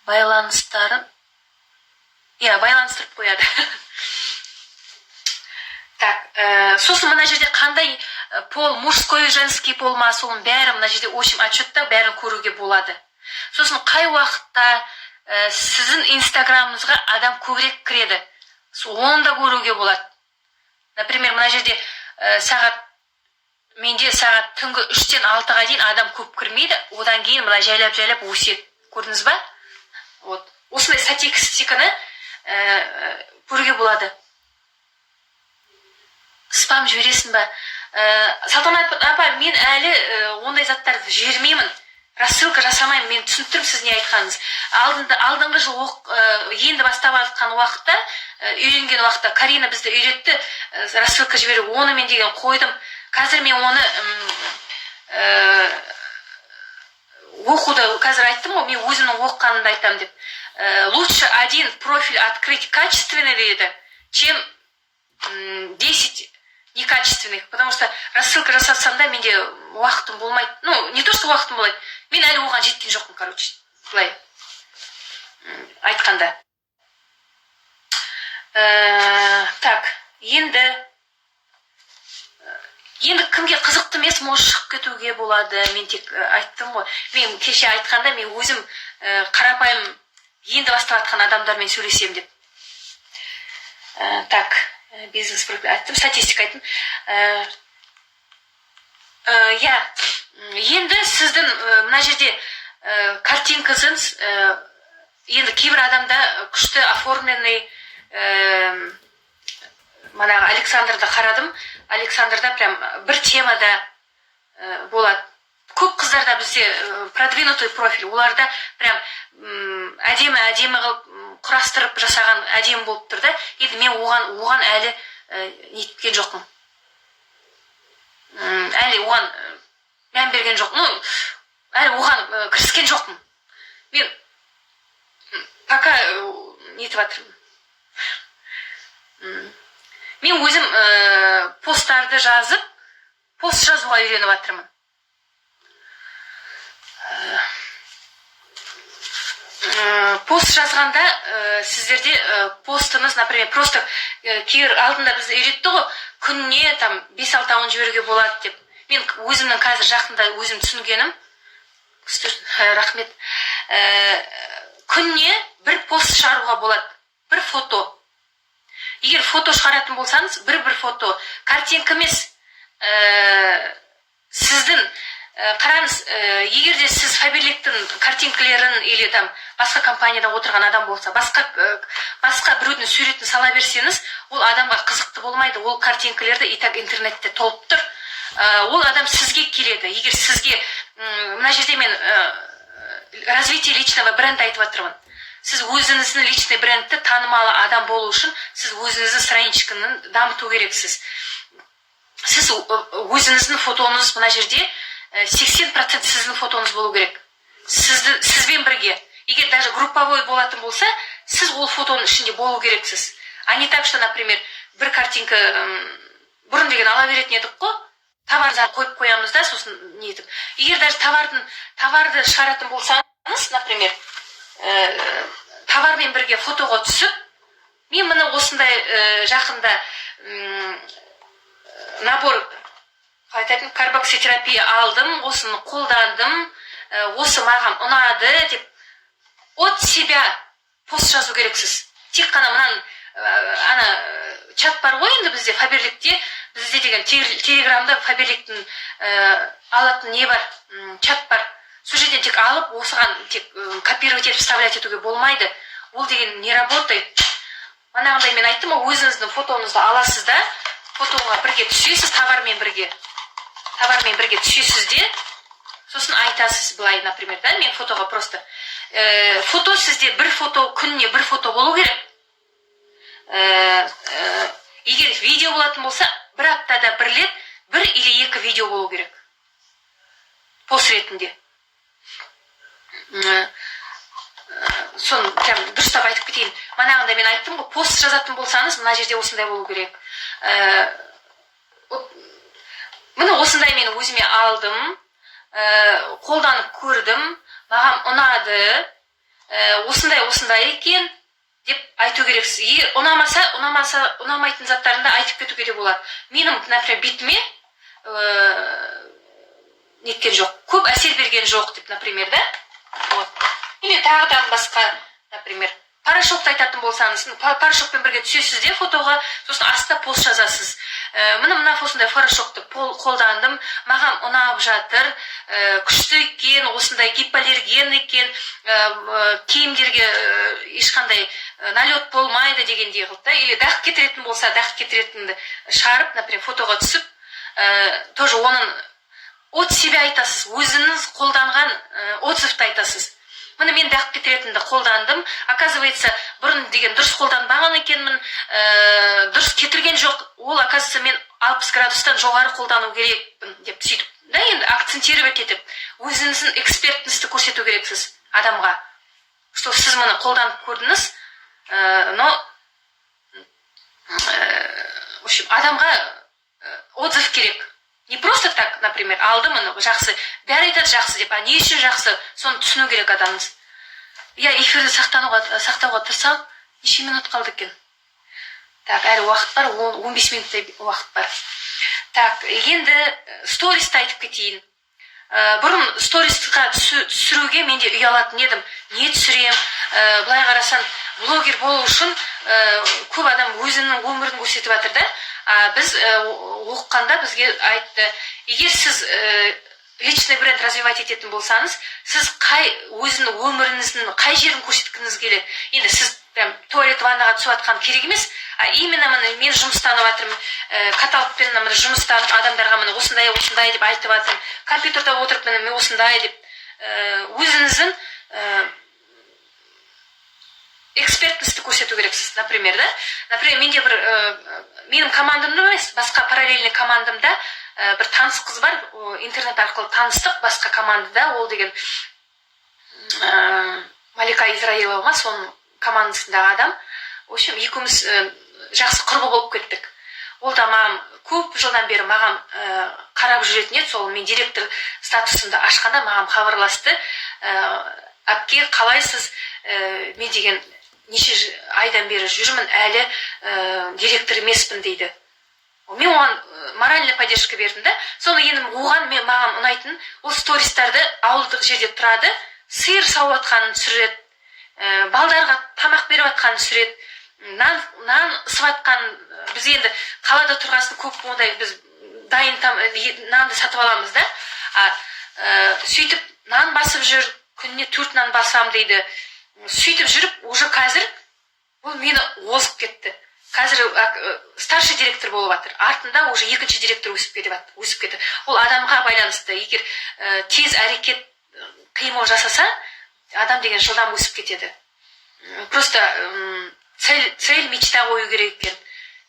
Байланыстарын, байланыстырып қояды. Так, сосын мына жерде қандай пол, мужской, женский пол ма, соның бәрі мына жерде общем отчетта бәрін көруге болады. Сосын қай уақытта сіздің инстаграмыңызға адам көбірек кіреді, оны да көруге болады. Например, мына жерде менде сағат түнгі 3-тен 6-ға дейін адам көп кірмейді, одан кейін мына жайлап өседі. Көрдіңіз ба? Вот. Осындай статистиканы көруге болады. Спам жібересің ба? Салтанат апа, мен әлі ондай заттарды жібермеймін. Рассылка жасамаймын, мен түсінттім сіз не айтқаныңыз. Алдыңғы жыл енді бастап жатқан уақытта, үйренген уақытта Карина бізді үйретті рассылка жіберу. Оны мен деген қойдым. Қазір мен оны оқуды қазір айттым ғой, мен өзімнің оқығанымды айтам деп. Лучше один профиль открыть качественный дейді, чем 10 некачественных, потому что рассылка жасатсам да менде уақытым болмайды. Ну, не то, что уақытым болмайды. Мен әлі оған жеткен жоқпын, короче. Былай айтқанда. Так, енді кімге қызықты емес, может шығып кетуге болады. Мен тек айттым ғой. Мен кеше айтқанда мен өзім қарапайым енді бастап жатқан адамдармен сөйлесем деп. Так, бизнес профиль айттым, статистика айттым. Енді сіздің мына жерде картинкаңыз, енді кейбір адамда күшті оформленный, манағы Александрды қарадым. Александрда прям бір темада болады. Көп қыздарда бізде продвинутый профиль, оларда прям әдемі қылып құрастырып жасаған әдемі болып тұрды. Енді мен оған әлі неткен жоқпын. Әлі оған мән берген жоқпын. Әлі оған кіріскен жоқпын. Мен пока нетіп жатырмын. Мен өзім посттарды жазып, пост жазуға үйреніп жатырмын. Пост жазғанда сіздерде постыңыз, например, просто кейбір алдында бізді үйретті ғой, күніне 5-6 жіберуге болады деп. Мен өзімнің қазір жақында өзім түсінгенім, рахмет, күніне бір пост шығаруға болады, бір фото. Егер фото шығаратын болсаңыз, бір фото, картинка емес, сіздің қараңыз, егер де сіз Фаберликтің картинкалерін или басқа компанияда отырған адам болса, басқа біреудің суретін сала берсеңіз, ол адамға қызықты болмайды. Ол картинкалерді и так интернетте толып тұр. Ол адам сізге келеді. Егер сізге, мына жерде мен развитие личного бренда айтып жатырмын. Сіз өзіңіздің личный брендті танымалы адам болу үшін, сіз өзіңіздің страничканы дамыту керексіз. Сіз өзіңіздің фотоңыз мына жерде 80% сіздің фотоңыз болу керек. Сізбен бірге. Егер даже групповой болатын болса, сіз ол фотоның ішінде болу керексіз. А не так, что, например, бір картинка бұрын деген ала беретін едік қой, товарды қойып қоямыз да, сосын не етіп. Егер даже товарды шығаратын болсаңыз, например, товармен бірге фотоға түсіп, мен міне осындай жақында набор карбокситерапия алдым, осыны қолдандым, осы маған ұнады деп от себя пост жазу керексіз. Тек қана мынан чат бар ғой енді бізде Фаберликте, бізде деген телеграмда Фаберликтің алатын не бар, чат бар. Сол жерден тек алып, осыған тек копировать етіп вставлять етуге болмайды. Ол деген не работает. Манағындай мен айттым, өзіңіздің фотоңызды аласыз да, фотоға бірге түсесіз, товармен бірге түсесіз де, сосын айтасыз былай, например, да, мен фотоға просто фото сізде бір фото, күніне бір фото болу керек. Егер видео болатын болса, бір аптада бір рет, бір или екі видео болу керек. Пост ретінде. Соны прям дұрыстап айтып кетейін. Манағында мен айттым ғой, пост жазатын болсаңыз, мына жерде осындай болу керек. Міне осындай мен өзіме алдым, қолданып көрдім, маған ұнады, осындай екен деп айту керексіз. Егер ұнамайтын заттарында айтып кетуге де болады. Менің, например, бетіме неткен жоқ, көп әсер берген жоқ деп, например, да? Или тағыдан басқа, например, порошокты айтатын болсаңыз, порошокпен бірге түсесіз де фотоға, сосын астына пост жазасыз. Мына осындай порошокты қолдандым, маған ұнап жатыр, күшті екен, осындай гипоаллерген екен, киімдерге ешқандай налет болмайды дегендей қылды. Или дақ кетіретін болса, дақ кетіретінді шығарып, например, фотоға түсіп, тоже оның от себя айтасыз, өзіңіз қолданған отзывты айтасыз. Міне мен дақ кетіретінді қолдандым. Оказывается, бұрын деген дұрыс қолданбаған екенмін, дұрыс кетірген жоқ. Ол, оказывается, мен 60 градустан жоғары қолдану керекпін деп сөйтіп. Да, енді акцентировать етіп, өзіңіздің экспертності көрсету керексіз адамға. Что сіз мені қолданып көрдіңіз, но в общем, адамға отзыв керек. Не просто так, например, алдым, жақсы, бәрі айтады жақсы деп, не үшін жақсы, соны түсіну керек адамыз. Я эфирді сақтауға тұрсам, неше минут қалды екен? Так, әлі уақыт бар, 15 минуттай уақыт бар. Так, енді стористі айтып кетейін. Бұрын стористіға түсіруге менде ұялатын едім. Не түсірем, былай қарасан, блогер болу үшін көп адам өзінің өмірін көрсетіп жатыр да. Біз оқығанда бізге айтты, егер сіз личный бренд развивать ететін болсаңыз, сіз өзінің өміріңіздің қай жерін көрсеткіңіз келеді. Енді сіз туалет ваннаға түсіп жатқан керек емес, именно мен жұмыстанып жатырмын, каталогпен жұмыстанып адамдарға осындай деп айтып жатырмын, компьютерда отырып мен осындай деп өзіңіздің экспертності көрсету керексіз, например, да? Например, менде менің командамда емес, басқа параллельный командамда бір таныс қыз бар, интернет арқылы таныстық, басқа командада, ол деген Малика Израилова ма, соның командасындағы адам. В общем, екеуміз жақсы құрбы болып кеттік. Ол да маған көп жылдан бері маған қарап жүретін еді, сол мен директор статусында ашқанда маған хабарласты. Әпке, қалайсыз? Мен деген неше айдан бері жүрмін, әлі директор емеспін дейді. Мен оған моральный поддержка бердім да. Соны енді маған ұнайтын, ол стористарды ауылдық жерде тұрады, сиыр сауып жатқанын түсіреді, балдарға тамақ беріп жатқанын түсіреді, нан ысып жатқанын. Біз енді қалада тұрғасын көп ондай біз дайын нанды сатып аламыз да. Сөйтіп нан басып жүр, күніне 4 нан басам дейді. Сөйтіп жүріп, уже қазір бұл мені озып кетті. Қазір старший директор болып жатыр. Артында уже екінші директор өсіп кетті. Ол адамға байланысты. Егер тез әрекет қимыл жасаса, адам деген жылдам өсіп кетеді. Просто цель мечта қою керек екен.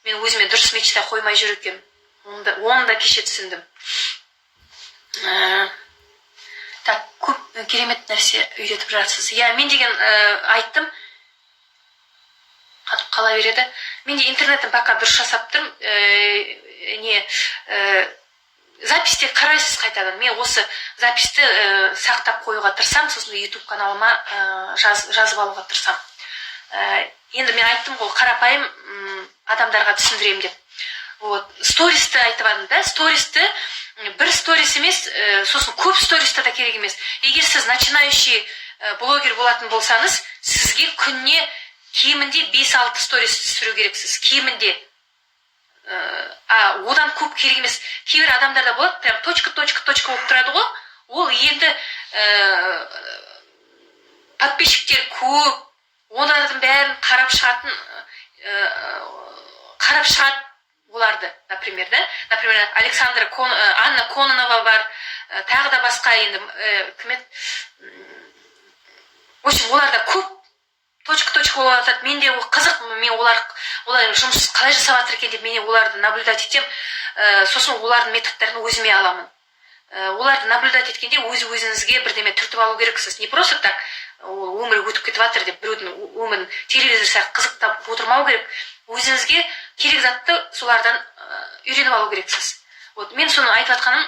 Мен өзіме дұрыс мечта қоймай жүр екен. Оны да кеше түсіндім. Так, көп керемет нәрсе үйретіп жатсыз. Иә, мен деген айттым, қатып қала береді. Мен де интернеттен пока дұрыс жасап тұрмын. Записьте қарайсыз қайтадан. Мен осы записьті сақтап қоюға тырысамын, сосын YouTube каналыма жазып алуға тырысамын. Енді мен айттым ғой, қарапайым адамдарға түсіндіремін деп. Вот, стористі айтып едім да, стористі бір сторис емес, сосын көп стористі да керек емес. Егер сіз начинающий блогер болатын болсаңыз, сізге күнне кемінде 5-6 сторис түсіру керексіз, кемінде. Одан көп керек емес. Кейбір адамдарда болады, прям точка болып тұрады ғой. Ол енді подписчиктер көп, олардың бәрін қарап шығады оларды, например, да? Например, Анна Кононова бар, тағы да басқа енді в общем, оларда көп точка болып жатады. Мен де қызық, мен олар жұмыс қалай жасап жатыр екен деп мен оларды наблюдать етем. Сосын олардың методтарын өзіме аламын. Оларды наблюдать еткенде өзіңізге бірдеме түртіп алу керексіз. Не просто так өмір өтіп кетіп жатыр деп біреудің өмірін телевизор сияқты қызықтап отырмау керек. Өзіңізге керек затты солардан үйреніп алу керексіз. Вот, мен соны айтып жатқаным,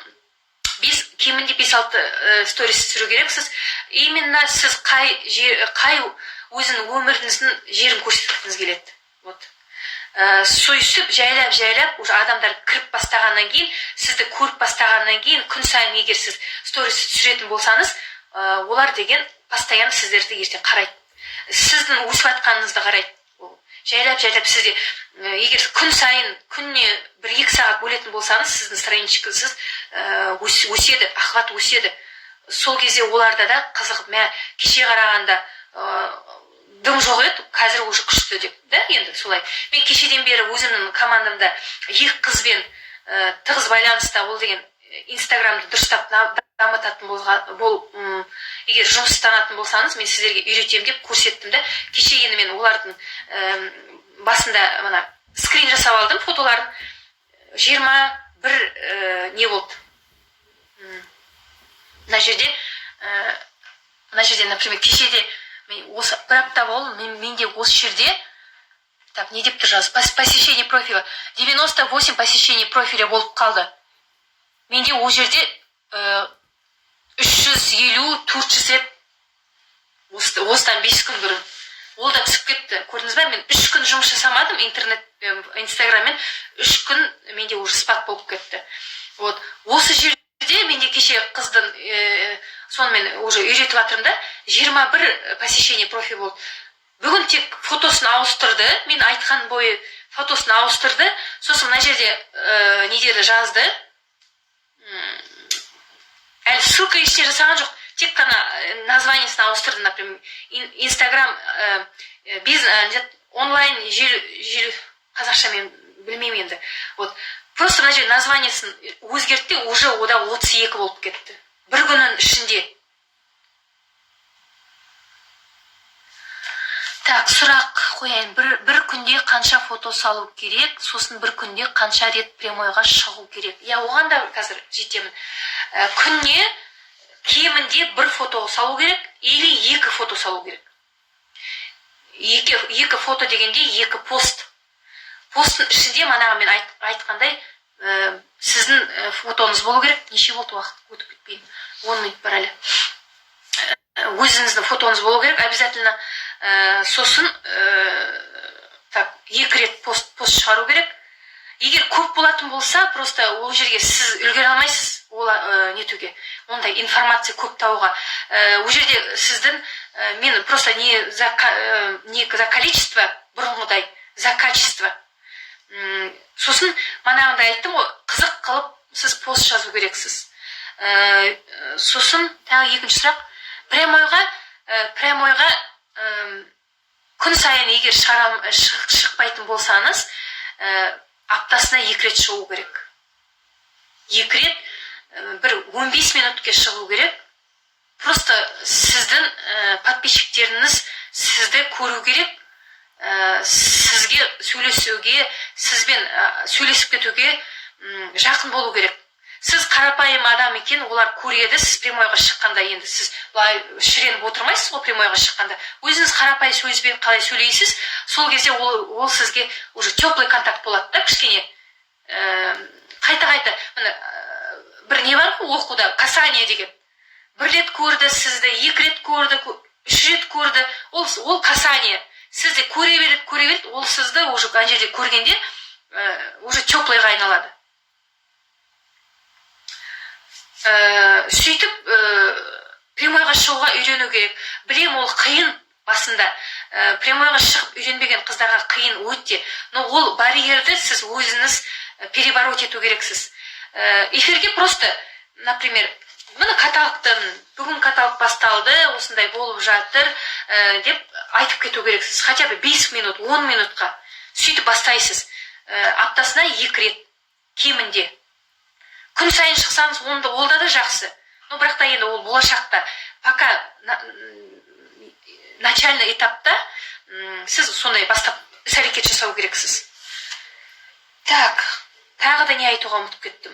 кемінде 5-6 сторис түсіру керексіз. Именно сіз қай өзінің өміріңіздің жерін көрсеткіңіз келеді. Вот. Сөйсіп, жайлап, уже адамдар кіріп бастағаннан кейін, сізді көріп бастағаннан кейін, күн сайын егер сіз сторис түсіретін болсаңыз, олар деген постоянно сіздерді ертең қарайды. Сіздің өсіп жатқаныңызды қарайды. Жайлап сізде, егер күн сайын, күнне 1-2 сағат бөлетін болсаңыз, сіздің страничкаңыз өседі, охват өседі. Сол кезде оларда да қызығып, кеше қарағанда дым жоқ еді, қазір уже күшті деп, да, енді солай. Мен кешеден бері өзімнің командамда 2 қызбен тығыз байланыста, ол деген Инстаграмды дұрыстап дамытатын егер жұмыстанатын болсаңыз, мен сіздерге үйретем деп көрсеттім да. Кеше енді мен олардың басында скрин жасап алдым, фотоларын 21 не болды. Мына жерде, например, кешеде осы бір апта болды, менде осы жерде, так, не деп тұр жазып, посещение профиля, 98 посещение профиля болып қалды. Менде ол жерде 350-400 рет осыдан 5 күн бұрын. Ол да түсіп кетті. Көрдіңіз бе, мен 3 күн жұмыс жасамадым инстаграммен, 3 күн менде уже спад болып кетті. Вот. Осы жерде менде кеше қыздың сонымен уже үйретіп жатырмын да, 21 посещение профиль болды. Бүгін тек фотосын ауыстырды, мен айтқан бойы фотосын ауыстырды, сосын мына жерде недері жазды. Әлі ссылка ештеңе жасаған жоқ, тек қана названиесін ауыстырды, например, Инстаграм онлайн желі, қазақша мен білмеймін енді. Вот. Просто мына жерде названиесін өзгертті, уже ода 32 болып кетті. Бір күннің ішінде. Так, сұрақ қояйын. Бір күнде қанша фото салу керек, сосын бір күнде қанша рет прямойға шығу керек. Оған да қазір жетемін. Күнне кемінде 1 фото салу керек, или 2 фото салу керек. 2 фото дегенде 2 пост. Посттың ішінде манағы мен айтқандай, сіздің фотоңыз болу керек. Неше болды уақыт өтіп кетпейін. 10 минут бар әлі. Өзіңіздің фотоңыз болу керек, обязательно. Сосын 2 рет пост шығару керек. Егер көп болатын болса, просто ол жерге сіз үлгере алмайсыз нетуге. Ондай информация көп тауға. Ол жерде сіздің, мен просто не за количество, бұрынғыдай, за качество. Сосын манағында айттым ғой, қызық қылып сіз пост жазу керексіз. Сосын тағы екінші сұрақ, прямойға күн сайын егер шықпайтын болсаңыз, аптасына 2 рет шығу керек. 2 рет, бір 15 минутке шығу керек. Просто сіздің подписчиктеріңіз сізді көру керек, сізге сөйлесуге, сізбен сөйлесіп кетуге жақын болу керек. сіз қарапайым адам екен, олар көреді. Сіз прямойға шыққанда, енді сіз былай шіреніп отырмайсыз ғой прямойға шыққанда. Өзіңіз қарапайым сөзбен қалай сөйлейсіз, сол кезде ол сізге уже теплый контакт болады да, кішкене. Қайта-қайта, бір не бар ғой оқуда, касание деген. Бір рет көрді сізді, екі рет көрді, үш рет көрді, ол касание. Сізді көре береді, ол сізді уже ана жерде көргенде уже теплыйға айналады. Сөйтіп прямойға шығуға үйрену керек. Білем, ол қиын басында. Прямойға шығып үйренбеген қыздарға қиын өте. Но ол барьерді сіз өзіңіз перебороть ету керексіз. Эфирге просто, например, міне бүгін каталог басталды, осындай болып жатыр деп айтып кету керексіз. Хотя бы 5 минут, 10 минутқа сөйтіп бастайсыз. Аптасына 2 рет кемінде. Күн сайын шықсаңыз, ол да жақсы. Но бірақ та енді ол болашақта, пока начальный этапта сіз сондай бастап іс-әрекет жасау керексіз. Так, тағы да не айтуға ұмытып кеттім.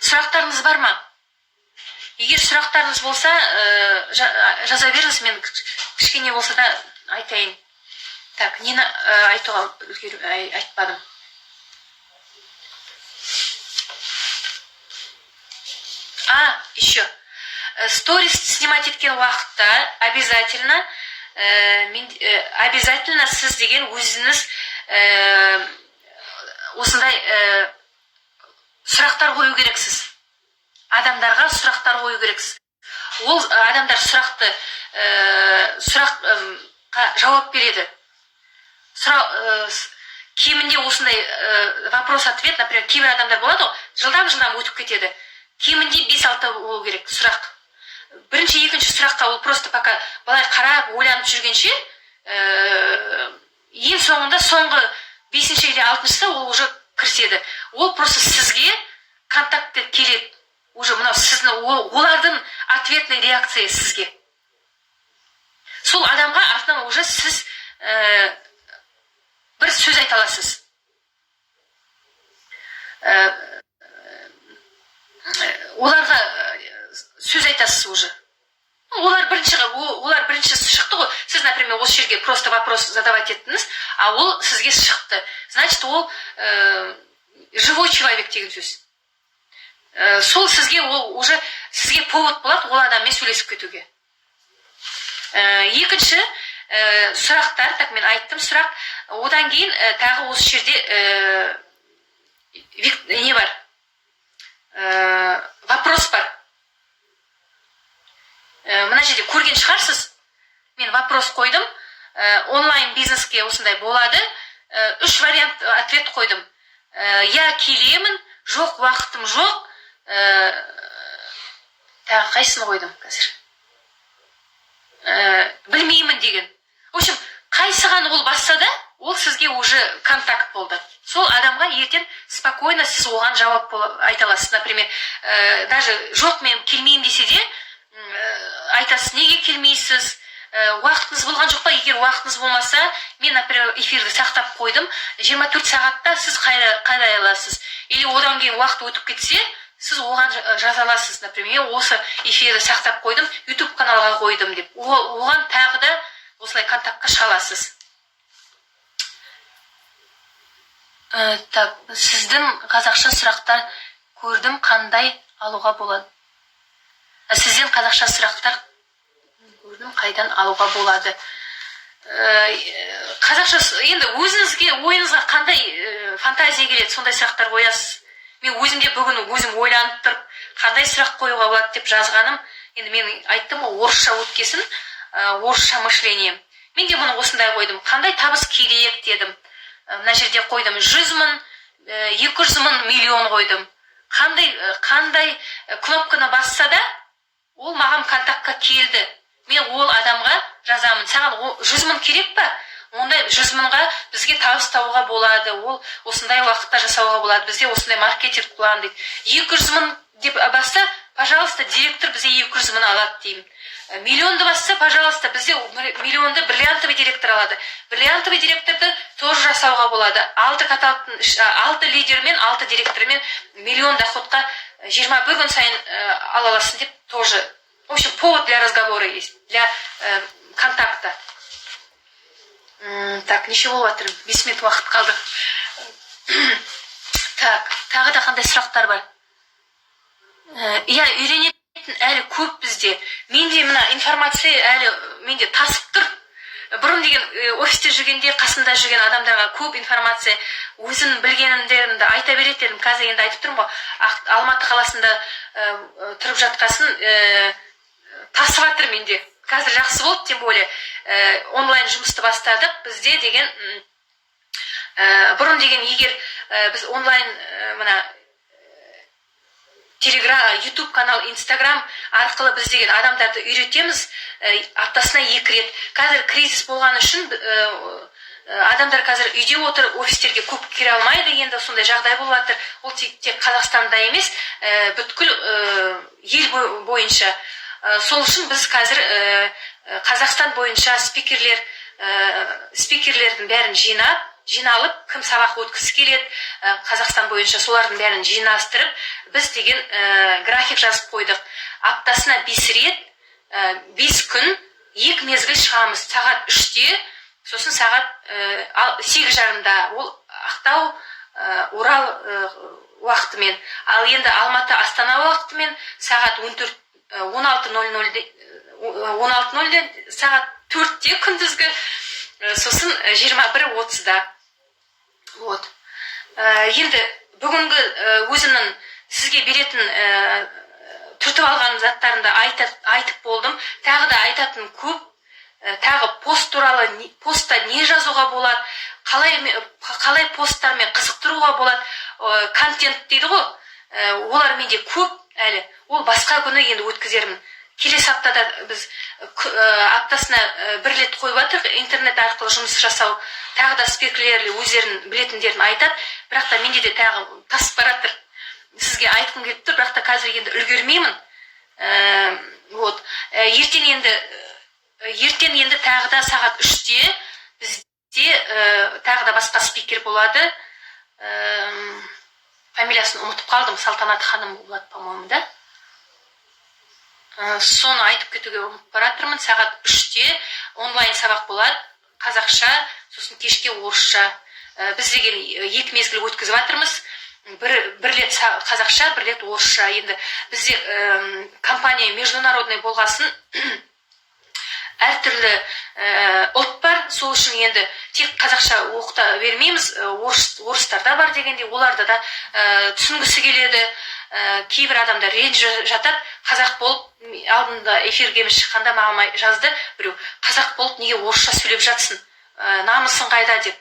Сұрақтарыңыз бар ма? Егер сұрақтарыңыз болса, жаза беріңіз, мен кішкене болса да айтайын. Так, нені айтуға айтпадым. Еще. Сторис снимать еткен уақытта обязательно сіз деген өзіңіз осындай сұрақтар қою керексіз. Адамдарға сұрақтар қою керексіз. Ол адамдар сұраққа жауап береді. Кемінде осындай вопрос-ответ, например, кейбір адамдар болады ғой, жылдам өтіп кетеді. Кемінде 5-6 болу керек сұрақ. Бірінші, екінші сұраққа ол просто пока былай қарап, ойланып жүргенше, ең соңында соңғы 5-ші или 6-шысы ол уже кіріседі. Ол просто сізге контактты келеді. Уже мынау сіздің олардың ответный реакция сізге. Сол адамға артынан уже сіз бір сөз айта аласыз. Оларға сөз айтасыз уже. Олар бірінші шықты ғой. Сіз, например, осы жерге просто вопрос задавать еттіңіз, а ол сізге шықты. Значит, ол живой человек деген сөз. Сол сізге ол уже сізге повод болады ол адаммен сөйлесіп кетуге. Екінші сұрақтар, так мен айттым сұрақ. Одан кейін тағы осы жерде не бар? Вопрос бар. Мына жерде көрген шығарсыз. Мен вопрос қойдым. Онлайн бизнеске осындай болады. 3 вариант ответ қойдым. Я келемін, жоқ уақытым жоқ. Тағы қайсыны қойдым қазір? Білмеймін деген. В общем, қайсыған ол басса да, ол сізге уже контакт болды. Сол адамға ертең спокойно сіз оған жауап айта аласыз. Например, даже жоқ мен келмеймін десе де, айтасыз, неге келмейсіз? Уақытыңыз болған жоқ па? Егер уақытыңыз болмаса, мен, например, эфирді сақтап қойдым. 24 сағатта сіз қайдай аласыз. Или одан кейін уақыт өтіп кетсе, сіз оған жаза аласыз. Например, осы эфирді сақтап қойдым, YouTube каналға қойдым деп. Оған тағы да осылай контактқа шыға аласыз. Так, сіздің қазақша сұрақтар көрдім, қандай алуға болады? Сізден қазақша сұрақтар көрдім, қайдан алуға болады? Қазақша, енді өзіңізге, ойыңызға қандай фантазия келеді, сондай сұрақтар қоясыз. Мен өзімде бүгін өзім ойланып тұрып, қандай сұрақ қоюға болады деп жазғаным. Енді мен айттым, орысша өткесін, орысша мышление. Мен де мұны осындай қойдым. Қандай табыс керек дедім. Мына жерде қойдым 100 мың, 200 мың, миллион қойдым. Қандай кнопканы басса да, ол маған контактқа келді. Мен ол адамға жазамын. Саған 100 мың керек па? Онда 100 мыңға бізге табыс табуға болады. Ол осындай уақытта жасауға болады. Бізге осындай маркетинг план дейді. 200 мың деп басса, пожалуйста, директор бізге 200 мың алады деймін. Миллионды басса, пожалуйста, бізде миллионды бриллиантовый директор алады. Бриллиантовый директорды тоже жасауға болады. 6 лидермен, 6 директормен миллион доходқа 21 күн сайын ала аласың деп тоже. В общем, повод для разговора есть, для контакта. Так, ничего болып жатыр, 5 минут уақыт қалды. Так, тағы да қандай сұрақтар бар? Иә, үйренетін әлі көп бізде. Менде мына информация әлі менде тасып тұр. Бұрын деген офисте жүргенде қасында жүрген адамдарға көп информация, өзім білгенімдерімді айта беретін. Қазір енді айтып тұрмын ғой, Алматы қаласында тұрып жатқасын тасып жатыр менде. Қазір жақсы болды, тем более онлайн жұмысты бастадық. Бізде деген бұрын деген егер біз онлайн мына Телеграм, YouTube канал, Instagram арқылы біз деген адамдарды үйретеміз аптасына 2 рет. Қазір кризис болған үшін адамдар қазір үйде отыр, офистерге көп кіре алмайды, енді сондай жағдай болып жатыр. Ол тек Қазақстанда емес, бүткіл ел бойынша. Сол үшін біз қазір Қазақстан бойынша спикерлердің бәрін жиналып, кім сабақ өткісі келеді, Қазақстан бойынша солардың бәрін жинастырып, біз деген график жазып қойдық. Аптасына 5 рет, 5 күн, 2 мезгіл шығамыз. Сағат 3-те, сосын сағат 8:30-да, ол Ақтау, Орал уақытымен. Ал енді Алматы, Астана уақытымен сағат 16:00-де, сағат 4-те күндізгі, сосын 21:30-да. Вот. Енді бүгінгі өзімнің сізге беретін түртіп алған заттарымды айтып болдым. Тағы да айтатын көп. Тағы пост туралы, постта не жазуға болады, қалай посттармен қызықтыруға болады, контент дейді ғой. Олар менде көп әлі. Ол басқа күні енді өткізермін. Келесі аптада біз аптасына 1 рет қойып жатырмыз, интернет арқылы жұмыс жасау. Тағы да спикерлер өздерін білетіндерін айтады, бірақ та менде де тағы тасып баратыр. Сізге айтқым келіп тұр, бірақ та қазір енді үлгермеймін. Вот. Ертең енді тағы да сағат 3-те бізде тағы да басқа спикер болады. Фамилиясын ұмытып қалдым, Салтанат ханым болады, по-моему, да? Соны айтып кетуге ұмытып баратырмын. Сағат 3-те онлайн сабақ болады, қазақша, сосын кешке орысша. Біз деген 2 мезгіл өткізіп жатырмыз. Бір рет қазақша, 1 рет орысша. Енді бізде компания международный болғасын, әртүрлі ұлт бар. Сол үшін енді тек қазақша оқыта бермейміз. Орыстарда бар дегенде, оларды да түсінгісі келеді. Кейбір адамдар ренжіп жатады. Қазақ болып, алдында эфирге шыққанда маған жазды біреу, қазақ болып неге орысша сөйлеп жатсың, намысың қайда деп.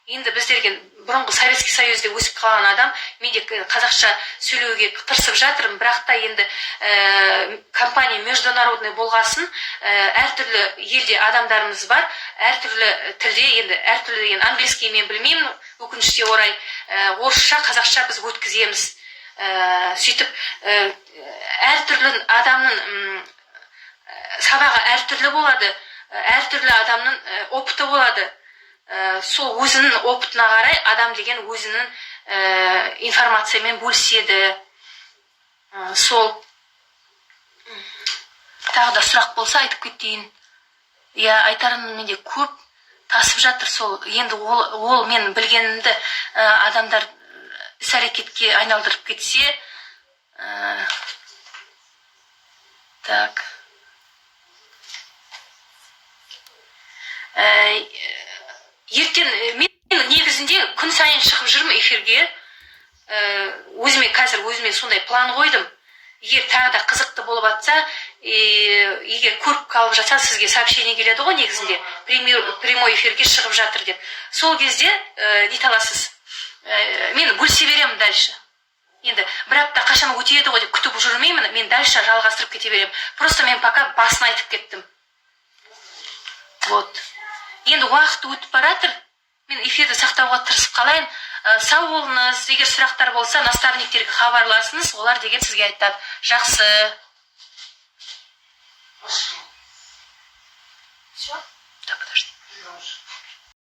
Енді біздерге бұрынғы Советский Союзде өсіп қалған адам, мен де қазақша сөйлеуге тырысып жатырмын, бірақ та енді компания международный болғасын, әртүрлі елде адамдарымыз бар, әртүрлі тілде, енді әртүрлі деген английский мен білмеймін, өкінішке орай, орысша, қазақша біз өткіземіз. Сөйтіп әртүрлі адамның сабағы әртүрлі болады, әртүрлі адамның опыты болады. Сол өзінің опытына қарай адам деген өзінің информациямен бөліседі. Сол тағы да сұрақ болса айтып кетейін. Я айтарым менде көп тасып жатыр. Сол енді ол мен білгенімді адамдар іс-әрекетке айналдырып кетсе. Так. Ертең мен негізінде күн сайын шығып жүрмін эфирге. Өзіме сондай план қойдым. Егер тағы да қызықты болып жатса, егер көріп қалып жатса, сізге сообщение келеді ғой негізінде. Прямой эфирге шығып жатыр деп. Сол кезде дей аласыз. Мен бөлісе беремін дальше. Енді бір апта қашан өтеді ғой деп күтіп жүрмеймін, мен дальше жалғастырып кете беремін. Просто мен пока басын айтып кеттім. Вот. Енді уақыт өтіп баратыр. Мен эфирді сақтауға тырысып қалайын. Сау болыңыз. Егер сұрақтар болса, наставниктерге хабарласыңыз. Олар деген сізге айтады. Жақсы. Все? Да, подожди.